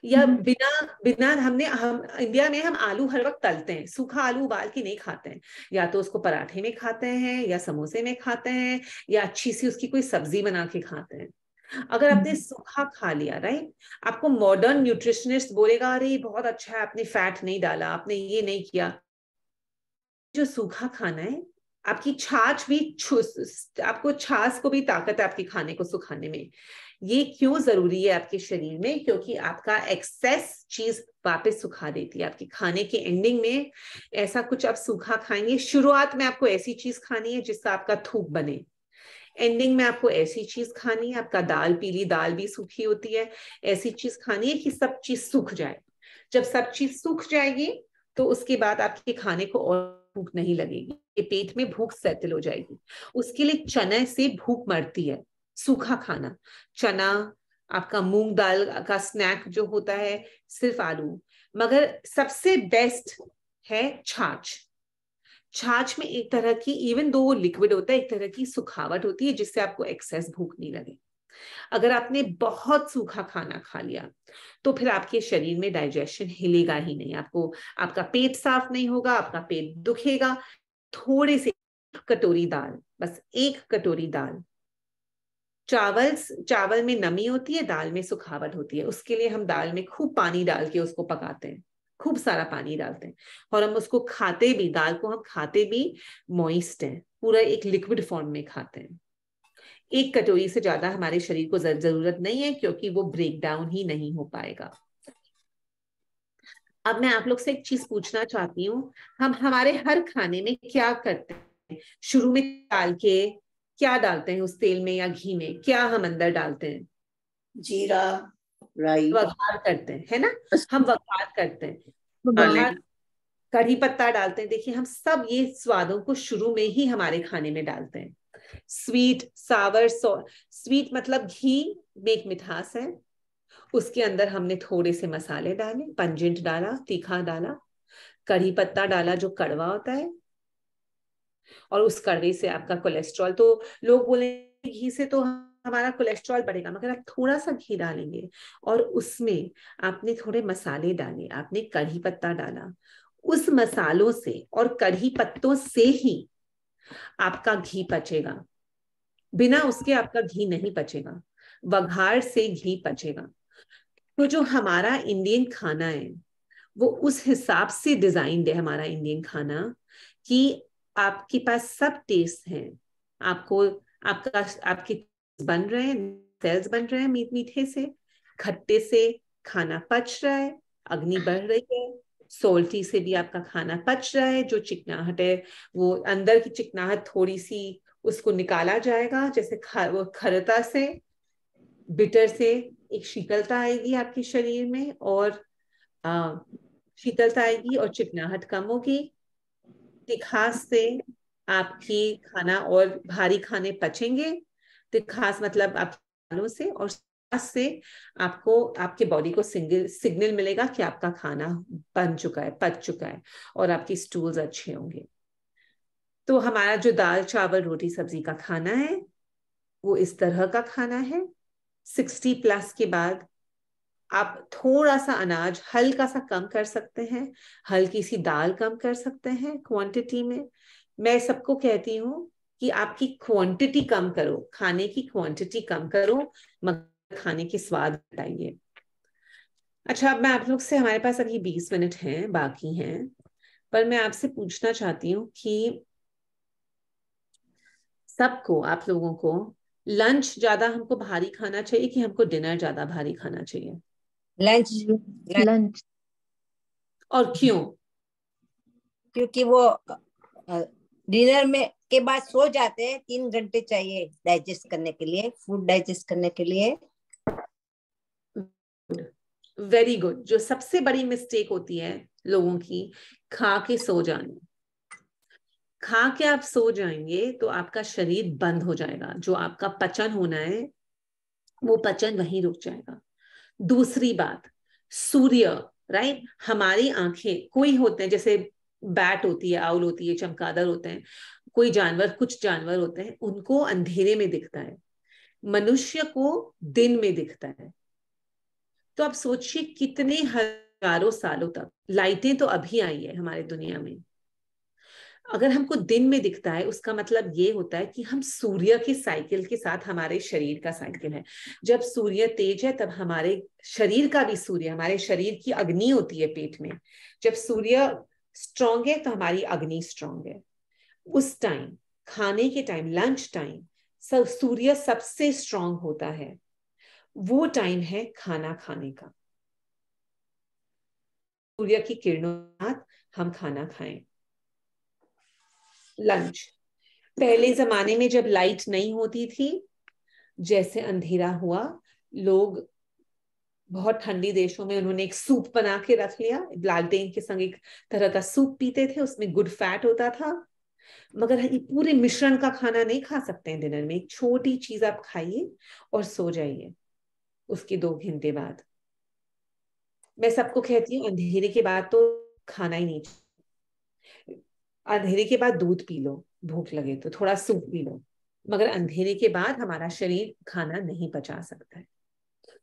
या बिना बिना हम इंडिया में हम आलू हर वक्त तलते हैं, सूखा आलू उबाल के नहीं खाते हैं, या तो उसको पराठे में खाते हैं या समोसे में खाते हैं या अच्छी सी उसकी कोई सब्जी बना के खाते हैं। अगर आपने सूखा खा लिया, राइट, आपको मॉडर्न न्यूट्रिशनिस्ट बोलेगा अरे बहुत अच्छा है, आपने फैट नहीं डाला, आपने ये नहीं किया। जो सूखा खाना है, आपकी छाछ भी, आपको छाछ को भी ताकत है आपके खाने को सुखाने में। ये क्यों जरूरी है आपके शरीर में? क्योंकि आपका एक्सेस चीज वापस सुखा देती है। आपके खाने के एंडिंग में ऐसा कुछ आप सूखा खाएंगे, शुरुआत में आपको ऐसी चीज खानी है जिससे आपका थूक बने, एंडिंग में आपको ऐसी चीज खानी है, आपका दाल, पीली दाल भी सूखी होती है, ऐसी चीज खानी है कि सब चीज सूख जाए। जब सब चीज सूख जाएगी तो उसके बाद आपके खाने को और भूख नहीं लगेगी, ये पेट में भूख सेटल हो जाएगी। उसके लिए चने से भूख मरती है, सूखा खाना, चना, आपका मूंग दाल का स्नैक जो होता है, सिर्फ आलू। मगर सबसे बेस्ट है छाछ। छाछ में एक तरह की, इवन दो वो लिक्विड होता है, एक तरह की सुखावट होती है जिससे आपको एक्सेस भूख नहीं लगे। अगर आपने बहुत सूखा खाना खा लिया तो फिर आपके शरीर में डाइजेशन हिलेगा ही नहीं, आपको, आपका पेट साफ नहीं होगा, आपका पेट दुखेगा। थोड़े से कटोरी दाल, बस एक कटोरी दाल चावल में नमी होती है, दाल में सुखावट होती है। उसके लिए हम दाल में खूब पानी डाल के उसको पकाते हैं, खूब सारा पानी डालते हैं, और हम उसको खाते भी, दाल को हम खाते भी मॉइस्ट है, पूरा एक लिक्विड फॉर्म में खाते हैं। एक कटोरी से ज्यादा हमारे शरीर को जरूरत नहीं है, क्योंकि वो ब्रेक डाउन ही नहीं हो पाएगा। अब मैं आप लोग से एक चीज पूछना चाहती हूँ, हम हमारे हर खाने में क्या करते हैं? शुरू में डाल के क्या डालते हैं उस तेल में या घी में? क्या हम अंदर डालते हैं? जीरा, राई, वघार करते हैं, है ना? हम वघार करते हैं, वघार, कढ़ी पत्ता डालते हैं। देखिए, हम सब ये स्वादों को शुरू में ही हमारे खाने में डालते हैं। स्वीट, सावर, स्वीट मतलब घी में एक मिठास है, उसके अंदर हमने थोड़े से मसाले डाले, पंजेंट डाला, तीखा डाला, कढ़ी पत्ता डाला जो कड़वा होता है, और उस कड़वे से आपका कोलेस्ट्रॉल, तो लोग बोले घी से तो हमारा कोलेस्ट्रॉल बढ़ेगा, मगर आप थोड़ा सा घी डालेंगे और उसमें आपने थोड़े मसाले डाले, आपने कढ़ी पत्ता डाला, उस मसालों से और कढ़ी पत्तों से ही आपका घी पचेगा। बिना उसके आपका घी नहीं पचेगा, वघार से घी पचेगा। तो जो हमारा इंडियन खाना है वो उस हिसाब से डिजाइन्ड है, हमारा इंडियन खाना, कि आपके पास सब टेस्ट हैं, आपको आपके बन रहे हैं, सेल्स बन रहे हैं मीठे से, खट्टे से खाना पच रहा है, अग्नि बढ़ रही है, सोल्टी से भी आपका खाना पच रहा है, जो चिकनाहट है वो अंदर की चिकनाहट थोड़ी सी उसको निकाला जाएगा, जैसे वो खरता से, बिटर से एक शीतलता आएगी आपके शरीर में, और शीतलता आएगी और चिकनाहट कम होगी। तिखास से आपकी खाना और भारी खाने पचेंगे। तिखास मतलब आप खानों से, और सास से आपको, आपके बॉडी को सिग्नल मिलेगा कि आपका खाना बन चुका है, पच चुका है, और आपकी स्टूल्स अच्छे होंगे। तो हमारा जो दाल चावल रोटी सब्जी का खाना है वो इस तरह का खाना है। 60+ के बाद आप थोड़ा सा अनाज हल्का सा कम कर सकते हैं, हल्की सी दाल कम कर सकते हैं क्वांटिटी में। मैं सबको कहती हूँ कि आपकी क्वांटिटी कम करो, खाने की क्वांटिटी कम करो, मगर खाने के स्वाद बताइए। अच्छा, अब मैं आप लोग से, हमारे पास अभी 20 मिनट हैं बाकी हैं, पर मैं आपसे पूछना चाहती हूँ कि सबको, आप लोगों को लंच ज्यादा हमको भारी खाना चाहिए कि हमको डिनर ज्यादा भारी खाना चाहिए? लंच। लंच। और क्यों? क्योंकि वो डिनर में के बाद सो जाते हैं, 3 घंटे चाहिए डाइजेस्ट करने के लिए, फूड डाइजेस्ट करने के लिए। Very good. जो सबसे बड़ी मिस्टेक होती है लोगों की, खा के सो जाना। खा के आप सो जाएंगे तो आपका शरीर बंद हो जाएगा, जो आपका पचन होना है वो पचन वहीं रुक जाएगा। दूसरी बात, सूर्य, राइट, हमारी आंखें, कोई होते हैं जैसे बैट होती है, आउल होती है, चमगादड़ होते हैं, कोई जानवर, कुछ जानवर होते हैं उनको अंधेरे में दिखता है, मनुष्य को दिन में दिखता है। तो आप सोचिए कितने हजारों सालों तक, लाइटें तो अभी आई है हमारे दुनिया में, अगर हमको दिन में दिखता है उसका मतलब ये होता है कि हम सूर्य के साइकिल के साथ, हमारे शरीर का साइकिल है, जब सूर्य तेज है तब हमारे शरीर का भी, सूर्य हमारे शरीर की अग्नि होती है पेट में, जब सूर्य स्ट्रांग है तो हमारी अग्नि स्ट्रांग है। उस टाइम, खाने के टाइम, लंच टाइम, सूर्य सबसे स्ट्रांग होता है, वो टाइम है खाना खाने का। सूर्य की किरणों के साथ हम खाना खाएं। लंच, पहले जमाने में जब लाइट नहीं होती थी, जैसे अंधेरा हुआ, लोग बहुत ठंडी देशों में उन्होंने एक सूप बना के रख लिया, लालटेन के संग एक तरह का सूप पीते थे, उसमें गुड फैट होता था। मगर ये पूरे मिश्रण का खाना नहीं खा सकते हैं डिनर में, एक छोटी चीज आप खाइए और सो जाइए उसके 2 घंटे बाद। मैं सबको कहती हूँ अंधेरे के बाद तो खाना ही नहीं चाहिए। अंधेरे के बाद दूध पी लो, भूख लगे तो थोड़ा सूप पी लो, मगर अंधेरे के बाद हमारा शरीर खाना नहीं पचा सकता है।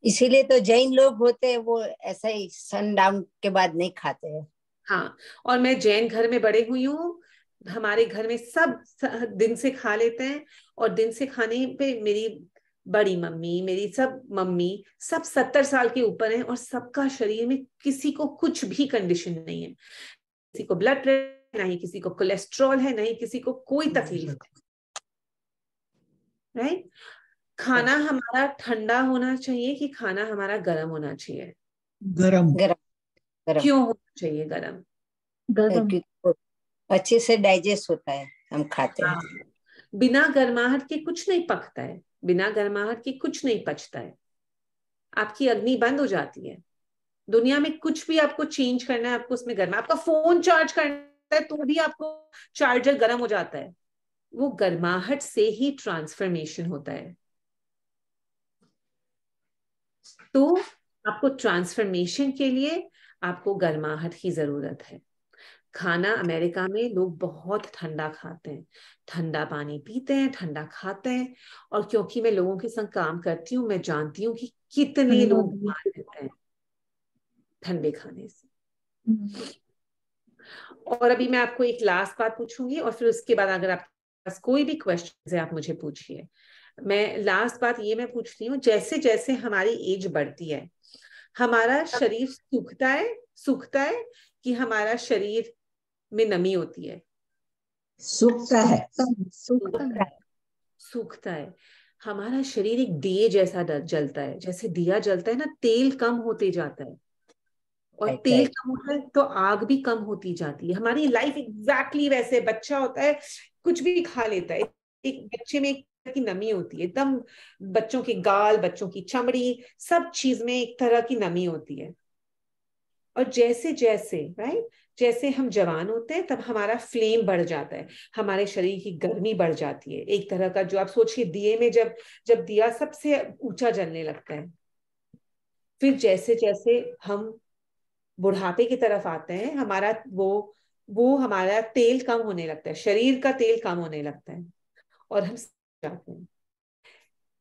इसीलिए तो जैन लोग होते हैं वो ऐसा ही सनडाउन के बाद नहीं खाते हैं। हाँ, और मैं जैन घर में बड़े हुई हूँ, हमारे घर में सब दिन से खा लेते हैं, और दिन से खाने पे मेरी बड़ी मम्मी, मेरी सब मम्मी, सब 70 साल के ऊपर हैं और सबका शरीर में किसी को कुछ भी कंडीशन नहीं है, किसी को ब्लड प्रेशर नहीं, किसी को कोलेस्ट्रॉल है नहीं, किसी को कोई तकलीफ नहीं, राइट? खाना हमारा ठंडा होना चाहिए कि खाना हमारा गर्म होना चाहिए? गरम। क्यों होना चाहिए गर्म? गर्म। अच्छे से डाइजेस्ट होता है, हम खाते हैं। बिना गर्माहट के कुछ नहीं पकता है, बिना गर्माहट के कुछ नहीं पचता है, आपकी अग्नि बंद हो जाती है। दुनिया में कुछ भी आपको चेंज करना है, आपको उसमें गर्म, आपका फोन चार्ज करना है तो भी आपको चार्जर गर्म हो जाता है, वो गर्माहट से ही ट्रांसफॉर्मेशन होता है। तो आपको ट्रांसफॉर्मेशन के लिए आपको गर्माहट की जरूरत है। खाना अमेरिका में लोग बहुत ठंडा खाते हैं, ठंडा पानी पीते हैं, ठंडा खाते हैं, और क्योंकि मैं लोगों के संग काम करती हूँ, मैं जानती हूँ कि कितने लोग बीमार रहते हैं ठंडे खाने से। और अभी मैं आपको एक लास्ट बात पूछूंगी और फिर उसके बाद अगर आपके पास कोई भी क्वेश्चन है आप मुझे पूछिए। मैं लास्ट बात ये मैं पूछती हूँ, जैसे जैसे हमारी एज बढ़ती है हमारा शरीर सूखता है कि हमारा शरीर में नमी होती है? सूखता है। सूखता है। हमारा शरीर एक दिए जैसा जलता है, जैसे दिया जलता है ना, तेल कम होते जाता है, और तेल कम होता है तो आग भी कम होती जाती है। हमारी लाइफ एग्जैक्टली वैसे, बच्चा होता है कुछ भी खा लेता है, एक बच्चे में एक तरह की नमी होती है एकदम, बच्चों के गाल, बच्चों की चमड़ी, सब चीज में एक तरह की नमी होती है। और जैसे जैसे जैसे हम जवान होते हैं तब हमारा फ्लेम बढ़ जाता है, हमारे शरीर की गर्मी बढ़ जाती है, एक तरह का, जो आप सोचिए दिए में जब दिया सबसे ऊंचा जलने लगता है। फिर जैसे जैसे हम बुढ़ापे की तरफ आते हैं हमारा वो हमारा तेल कम होने लगता है, शरीर का तेल कम होने लगता है और हम जाते हैं।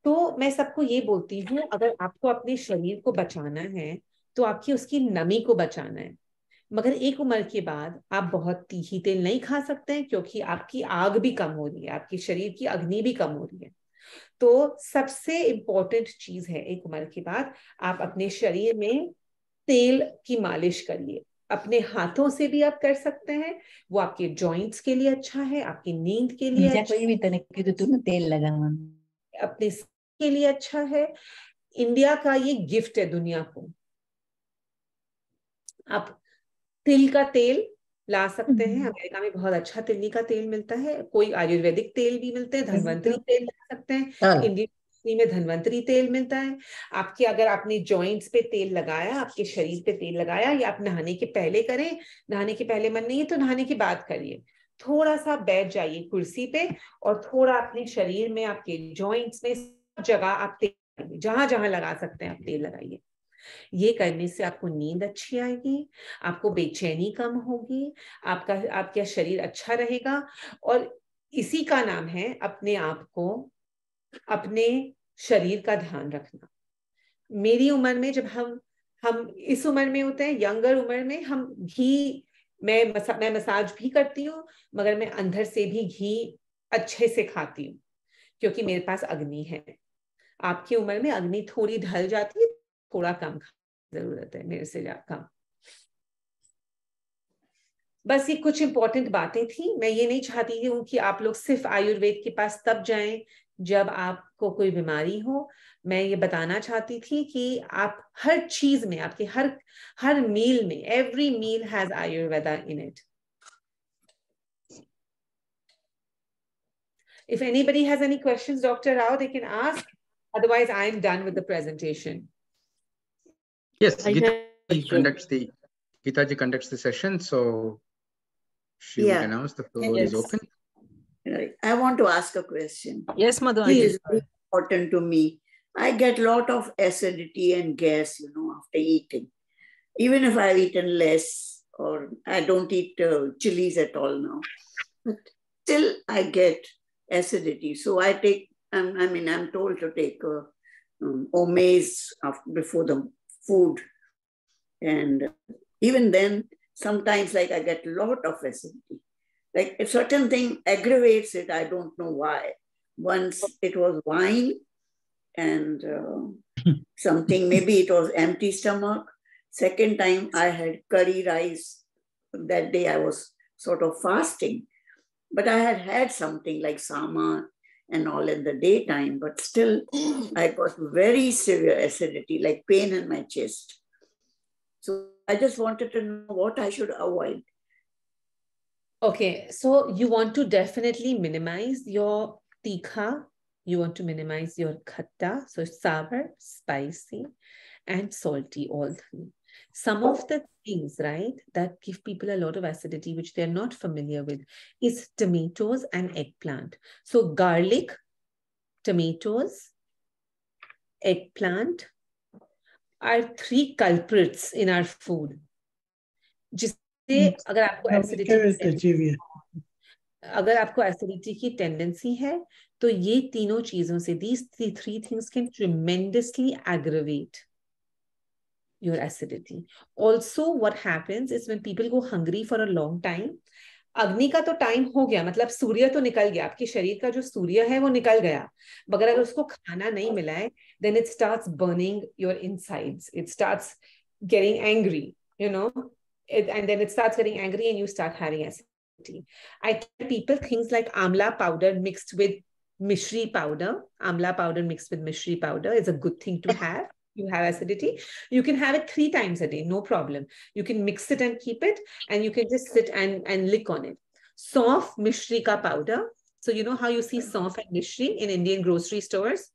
तो मैं सबको ये बोलती हूँ, अगर आपको अपने शरीर को बचाना है तो आपकी उसकी नमी को बचाना है, मगर एक उम्र के बाद आप बहुत तीखी तेल नहीं खा सकते हैं क्योंकि आपकी आग भी कम हो रही है, आपकी शरीर की अग्नि भी कम हो रही है। तो सबसे इंपॉर्टेंट चीज है, एक उम्र के बाद आप अपने शरीर में तेल की मालिश करिए। अपने हाथों से भी आप कर सकते हैं, वो आपके जॉइंट्स के लिए अच्छा है, आपकी नींद के लिए अच्छा, कोई भी तरह की तो तेल लगाना, अपने के लिए अच्छा है। इंडिया का ये गिफ्ट है दुनिया को। आप तिल का तेल ला सकते हैं, अमेरिका में बहुत अच्छा तिल्ली का तेल मिलता है, कोई आयुर्वेदिक तेल भी मिलते हैं, धन्वंतरी तेल ला सकते हैं, इंडियन में धन्वंतरी तेल मिलता है। आपके अगर आपने जॉइंट्स पे तेल लगाया, आपके शरीर पे तेल लगाया, या आप नहाने के पहले करें, नहाने के पहले मन नहीं है तो नहाने के बाद करिए, थोड़ा सा बैठ जाइए कुर्सी पे और थोड़ा अपने शरीर में, आपके जॉइंट्स में, सब जगह आप तेल लगाइए, जहां जहां लगा सकते हैं आप तेल लगाइए। ये करने से आपको नींद अच्छी आएगी, आपको बेचैनी कम होगी, आपका शरीर अच्छा रहेगा। और इसी का नाम है अपने आप को, अपने शरीर का ध्यान रखना। मेरी उम्र में जब हम इस उम्र में होते हैं, यंगर उम्र में, हम घी, मैं मसाज भी करती हूँ मगर मैं अंदर से भी घी अच्छे से खाती हूँ क्योंकि मेरे पास अग्नि है। आपकी उम्र में अग्नि थोड़ी ढल जाती है, थोड़ा कम जरूरत है, मेरे से कम। बस ये कुछ इंपॉर्टेंट बातें थी। मैं ये नहीं चाहती हूँ कि आप लोग सिर्फ आयुर्वेद के पास तब जाएं जब आपको कोई बीमारी हो। मैं ये बताना चाहती थी कि आप हर चीज में, आपके हर मील में, every meal has Ayurveda in it. If anybody has any questions, Dr. Rao, they can ask. Otherwise, I'm done with the presentation. Yes, Geeta conducts the session, so she would announce the floor is open. Right. I want to ask a question. Yes, Madhu. It is very important to me. I get a lot of acidity and gas, after eating. Even if I've eaten less, or I don't eat chilies at all now, but still I get acidity. So I take, I'm told to take Omaze before the food. And even then, sometimes like I get a lot of acidity. Like a certain thing aggravates it, I don't know why. Once it was wine, and something, maybe it was empty stomach. Second time I had curry rice. That day I was sort of fasting, but I had had something like sama and all in the daytime, but still I got very severe acidity, like pain in my chest. So I just wanted to know what I should avoid. Okay, so you want to definitely minimize your tikha, you want to minimize your khatta, so sour, spicy, and salty, all three. Some of the things, right, that give people a lot of acidity, which they're not familiar with, is tomatoes and eggplant. So garlic, tomatoes, eggplant are three culprits in our food. अगर आपको acidity की tendency है तो ये तीनों चीजों से these three things can tremendously aggravate your acidity. Also what happens is when people go hungry for a long time, अग्नि का तो टाइम हो गया, मतलब सूर्य तो निकल गया, आपके शरीर का जो सूर्य है वो निकल गया, मगर अगर उसको खाना नहीं मिला है, then it starts burning your insides, it starts getting angry, you know, and then it starts getting angry and you start having acidity. I tell people things like amla powder mixed with mishri powder. Amla powder mixed with mishri powder is a good thing to have. You have acidity, you can have it 3 times a day, no problem. You can mix it and keep it, and you can just sit and lick on it. Sauf mishri ka powder. So you know how you see sauf and mishri in Indian grocery stores?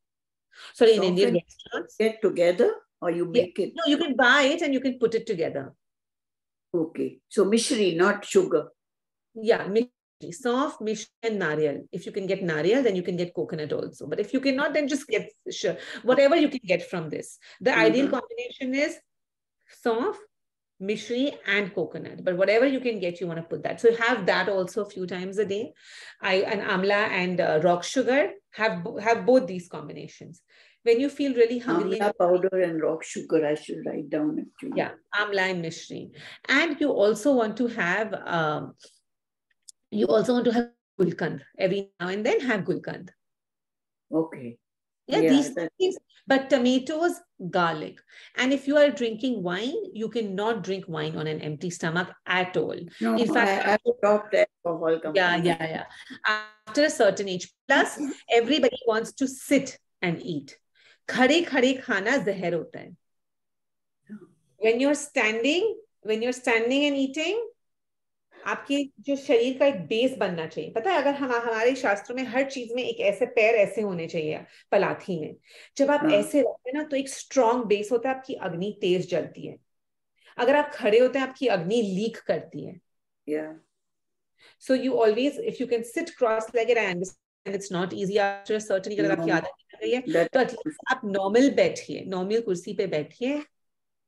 Sorry, in Indian restaurants. Get together or you make it? No, you can buy it and you can put it together. Okay. So mishri, not sugar. Yeah, mishri. Sauf, mishri and nariyal. If you can get nariyal, then you can get coconut also. But if you cannot, then just get whatever you can get from this. The ideal combination is sauf, mishri and coconut. But whatever you can get, you want to put that. So have that also a few times a day. And amla and rock sugar, have both these combinations. When you feel really hungry. Amla powder and rock sugar, I should write down actually. Yeah, amla and mishri. And you also want to have gulkand. Every now and then have gulkand. Okay. Yeah, these things. But tomatoes, garlic. And if you are drinking wine, you cannot drink wine on an empty stomach at all. No, in fact, I have stopped alcohol completely. Yeah. After a certain age. Plus, everybody wants to sit and eat. Khade khana zahar hota hai. When you're standing and eating, आपके जो शरीर का एक base बनना चाहिए. पता है, अगर हमारे शास्त्रों में हर चीज में एक ऐसे पैर ऐसे होने चाहिए पलाथी में. जब आप ऐसे रहते हैं ना तो एक स्ट्रॉन्ग बेस होता है, आपकी अग्नि तेज जलती है. अगर आप खड़े होते हैं आपकी अग्नि लीक करती है. So you always, if you can sit cross-legged, I understand it's not easy after a certain age, अगर आपकी आदत नहीं लग गई है तो एटलीस्ट आप नॉर्मल बैठिए, नॉर्मल कुर्सी पे बैठिए,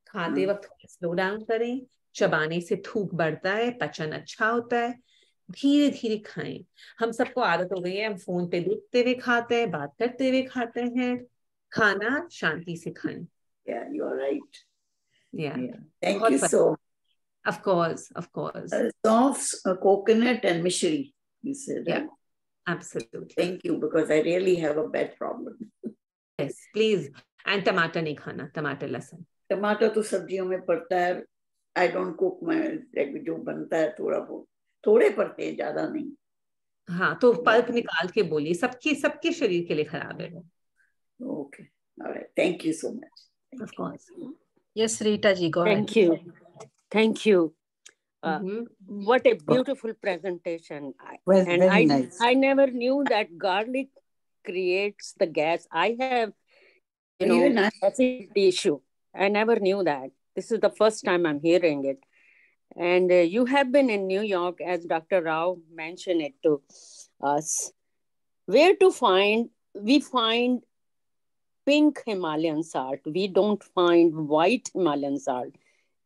खाते वक्त स्लो डाउन करें. चबाने से थूक बढ़ता है, पचन अच्छा होता है. धीरे धीरे खाएं. हम सबको आदत हो गई है, हम फोन पे देखते हुए खाते हैं, बात करते हुए खाते हैं. खाना शांति से खाएं. Yeah, you are right. Yeah. Thank you so much. Of course. Sauf, coconut and mishri, you said. Yeah, right? absolutely. Thank you, because I really have a bad problem. Yes, please. And tomato नहीं खाना, tomato लहसुन. टमाटर तो सब्जियों में पड़ता है. I don't cook my जो बनता है थोड़े पड़ते हैं, ज्यादा नहीं. हाँ, तो पल्प निकाल के बोलिए. सबके शरीर के लिए खराब है. Okay, all right. Thank you so much. Of course. Yes, Rita ji, go ahead. Thank you. What a beautiful presentation. Nice. I never knew that garlic creates the gas. I have, acidity issue. I never knew that. This is the first time I'm hearing it. And you have been in New York, as Dr. Rao mentioned it to us. Where to find, we find pink Himalayan salt. We don't find white Himalayan salt.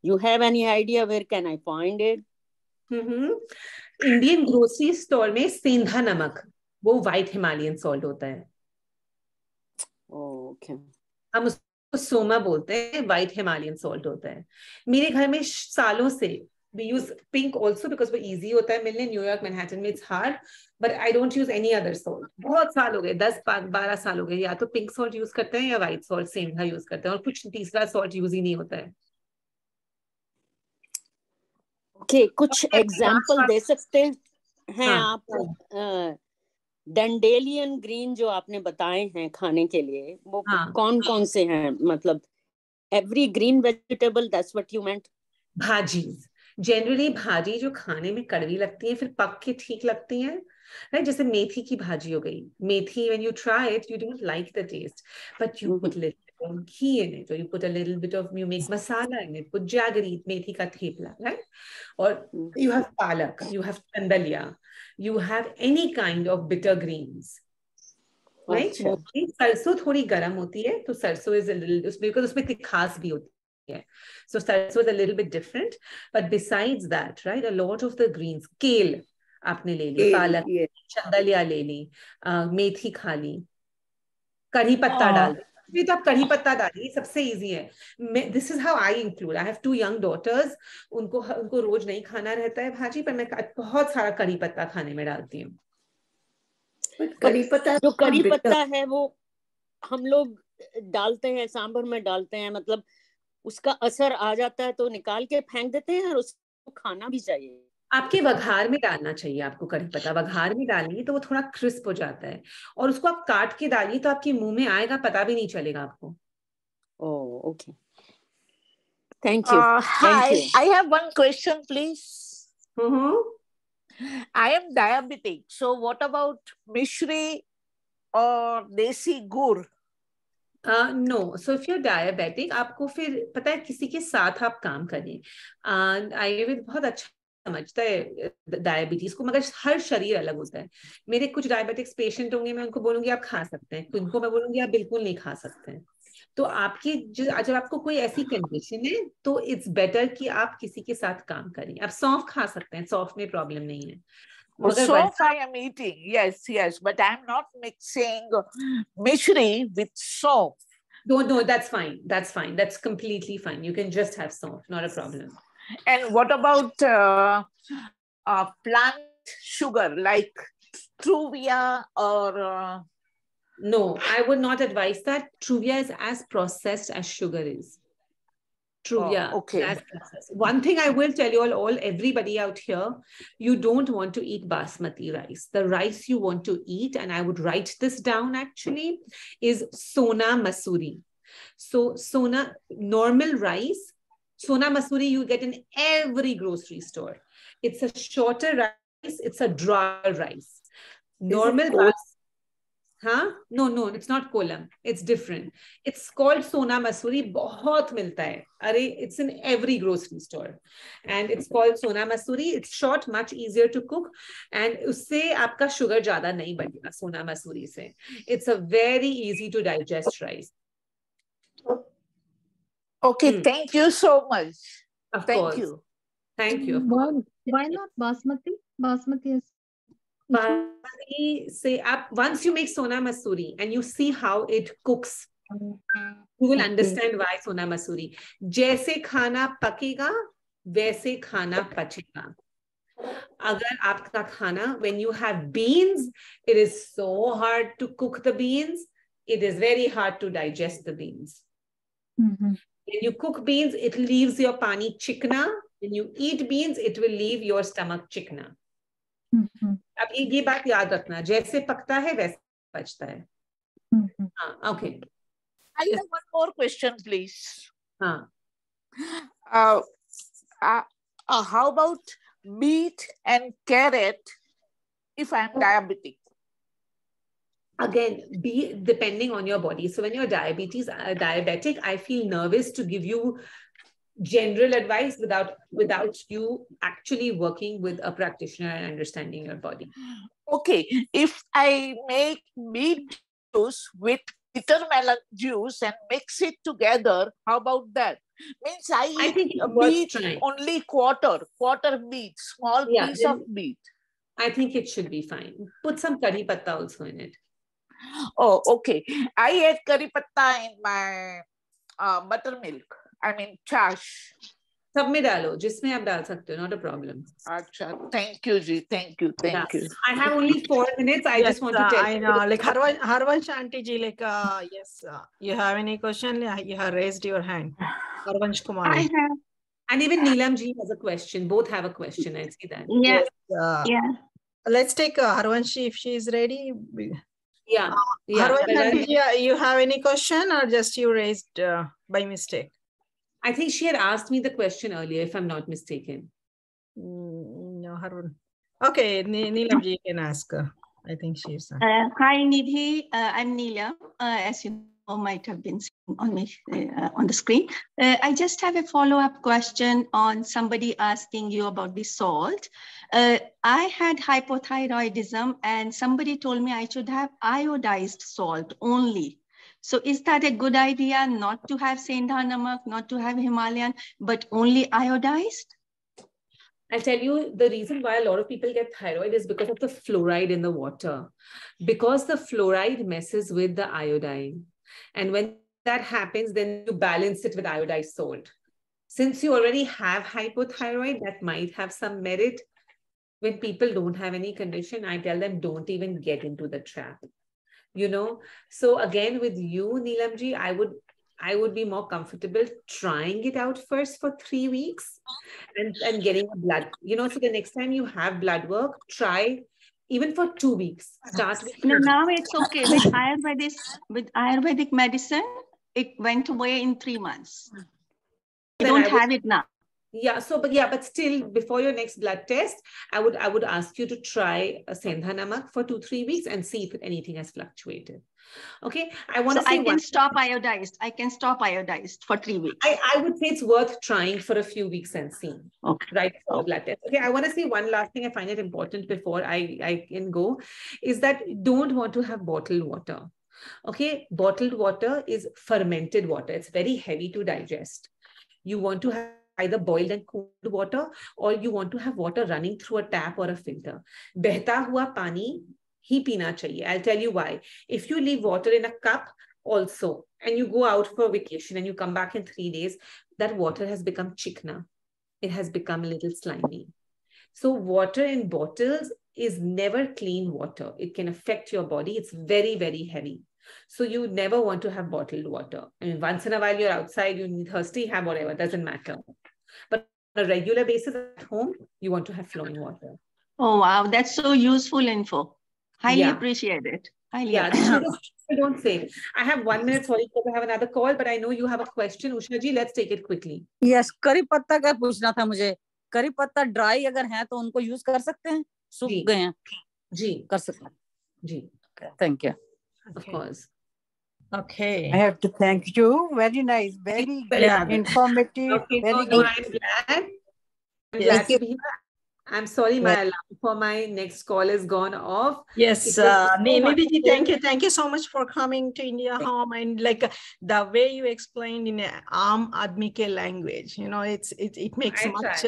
You have any idea where can I find it? Indian grocery store में सेंधा नमक, वो white Himalayan salt होता है. Okay. हम उसको सोमा बोलते हैं, white Himalayan salt होता है. मेरे घर में सालों से we use pink also because वो easy होता है मिलने. न्यूयॉर्क मैनहट्टन में it's hard. but I don't use any other salt. बहुत साल हो गए, 10-12 साल हो गए, या तो पिंक सॉल्ट यूज करते हैं या व्हाइट सॉल्ट सेम का यूज करते हैं, और कुछ तीसरा सॉल्ट यूज ही नहीं होता है. ओके, कुछ एग्जाम्पल दे सकते हैं हाँ. आप? डंडेलियन ग्रीन जो आपने बताए हैं खाने के लिए, वो कौन कौन से हैं? मतलब every green vegetable, that's what you meant? Bhajis, generally भाजी जो खाने में कड़वी लगती है फिर पक के ठीक लगती हैं, राइट? जैसे मेथी की भाजी हो गई. मेथी, when you try it, you don't like the taste, but you put little bit of ghee in it, or you put a little bit of, you make masala in it, put jaggery, मेथी का thepla, right? और you have palak, you have chandalia, you have any kind of bitter greens, right? सरसों थोड़ी गर्म होती है, तो सरसों is a little, उसमें तिखास भी होती है. So sarson is a little bit different, but besides that, right, a lot of the greens, kale आपने ले ली, पालक, चंदलिया ले ली, मेथी खा ली, कढ़ी पत्ता डाल दी, तो आप कढ़ी पत्ता डालिए, सबसे इजी है. This is how I include. I have 2 young daughters, उनको रोज नहीं खाना रहता है भाजी, पर मैं बहुत सारा कढ़ी पत्ता खाने में डालती हूँ. कढ़ी पत्ता, जो कढ़ी पत्ता है वो हम लोग डालते हैं, सांभर में डालते हैं, मतलब उसका असर आ जाता है तो निकाल के फेंक देते हैं, और उसको खाना भी चाहिए. आपके वघार में डालना चाहिए आपको कढ़ी पत्ता. वघार में डालेंगे तो वो थोड़ा क्रिस्प हो जाता है, और उसको आप काट के डालिए तो आपके मुंह में आएगा, पता भी नहीं चलेगा आपको. Oh, okay. Thank you. Hi, I have one question, please. I am diabetic, so what about mishri or desi gur? No, so if you're diabetic, आपको फिर पता है किसी के साथ आप काम करें. आयुर्वेद बहुत अच्छा समझता है डायबिटीज को, मगर हर शरीर अलग होता है. मेरे कुछ डायबिटिक्स पेशेंट होंगे, मैं उनको बोलूंगी आप खा सकते हैं, उनको मैं बोलूंगी आप बिल्कुल नहीं खा सकते हैं. तो आपकी जब आपको कोई ऐसी कंडीशन है तो इट्स बेटर कि आप किसी के साथ काम करें. आप सौंफ खा सकते हैं, सौंफ में प्रॉब्लम नहीं है. Saunt I am eating, yes, but I am not mixing mishri with saunt. No, that's fine. That's completely fine. You can just have saunt, not a problem. And what about plant sugar like Truvia or? No, I would not advise that. Truvia is as processed as sugar is. Truvia. Okay. As processed. One thing I will tell you all, everybody out here, you don't want to eat basmati rice. The rice you want to eat, and I would write this down actually, is Sona Masuri. So normal rice, Sona Masuri you get in every grocery store. It's a shorter rice, it's a dry rice. Normal rice. हाँ, no, it's not kolam. It's different. It's called Sona Masuri. बहुत मिलता है. अरे, it's in every grocery store, and it's called Sona Masuri. It's short, much easier to cook, and उससे आपका sugar ज़्यादा नहीं बढ़ेगा Sona Masuri से. It's a very easy to digest rice. Okay, thank you so much. Of course. Thank you. Why not basmati? Basmati is. Say up once you make Sona Masuri and you see how it cooks, you will understand why Sona Masuri. जैसे खाना पकेगा वैसे खाना पचेगा. अगर आपका खाना, when you have beans, it is so hard to cook the beans. It is very hard to digest the beans. When you cook beans, it leaves your pani chikna. When you eat beans, it will leave your stomach chikna. अब ये बात याद रखना, जैसे पकता है वैसे पचता है. Okay. I have one more question, please. हाँ. How about beet and carrot if I'm diabetic? Again, depending on your body. So when you're diabetic, I feel nervous to give you general advice without you actually working with a practitioner and understanding your body. Okay, if I make beet juice with bitter melon juice and mix it together, how about that? Means I think beet only quarter beet, small piece of beet. I think it should be fine. Put some curry patta also in it. Oh, okay. I add curry patta in my buttermilk. I mean, chash. सब में डालो, जिसमें आप डाल सकते हो, not a problem. अच्छा, thank you ji, thank you. I have only 4 minutes. I just want to tell I you. know, like Harvansh auntie ji, like yes, you have any question? You have raised your hand. Harvansh Kumari. I have. And even Neelam ji has a question. Both have a question. I see that. Yeah. Yes, Yeah. let's take Harvansh if she is ready. Yeah. Harvansh but auntie ji, you have any question or just you raised by mistake? I think she had asked me the question earlier, if I'm not mistaken. No, Harvan. Okay, Neelam ji can ask. I think she's. Hi, Nidhi. I'm Neelam. As you know, might have been seen on me on the screen. I just have a follow-up question on somebody asking you about the salt. I had hypothyroidism, and somebody told me I should have iodized salt only. So is that a good idea, not to have Sendha Namak, not to have Himalayan, but only iodized? I'll tell you the reason why a lot of people get thyroid is because of the fluoride in the water. Because the fluoride messes with the iodine. And when that happens, then you balance it with iodized salt. Since you already have hypothyroid, that might have some merit. When people don't have any condition, I tell them don't even get into the trap. You know, so again with you, Neelam ji, I would be more comfortable trying it out first for 3 weeks and getting a blood, you know, so the next time you have blood work, try even for 2 weeks. Start with now it's okay with Ayurvedic medicine. It went away in 3 months. I don't have it now. Yeah, so but still, before your next blood test, I would ask you to try a Sendha Namak for 2-3 weeks and see if anything has fluctuated. Okay, I can stop iodized. I can stop iodized for 3 weeks. I would say it's worth trying for a few weeks and seeing. Okay. Right for the blood test. Okay, I want to say one last thing. I find it important before I can go, is that don't want to have bottled water. Okay, bottled water is fermented water. It's very heavy to digest. You want to have either boiled and cooled water, or you want to have water running through a tap or a filter. Behta hua pani hi pina chahiye. I'll tell you why. If you leave water in a cup also, and you go out for vacation and you come back in 3 days, that water has become chikna. It has become a little slimy. So water in bottles is never clean water. It can affect your body. It's very, very heavy. So you never want to have bottled water. I mean, once in a while you're outside, you're thirsty, have whatever, doesn't matter. But on a regular basis at home, you want to have flowing water. Oh, wow. That's so useful info. Highly appreciate it. Don't say. I have 1 minute, sorry, because I have another call, but I know you have a question. Usha ji, let's take it quickly. Yes, करी पत्ता का पूछना था मुझे. करी पत्ता dry अगर है तो उनको यूज कर सकते हैं? सूख गए हैं? जी, कर सकते हैं. जी. Thank you. Of course. Okay. I have to thank you. Very nice. Very informative. Okay, very good. good. I'm glad to be here. I'm sorry, my alarm for my next call is gone off. Yes, Nidhi ji, thank you so much for coming to India Home, and like the way you explained in Aam Aadmi ke language, you know, it makes much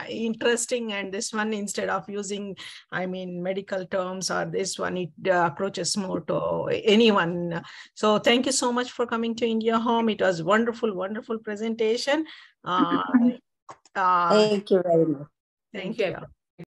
interesting. And this one, instead of using, I mean, medical terms, or this one, it approaches more to anyone. So thank you so much for coming to India Home. It was wonderful presentation. Thank you very much. Thank you.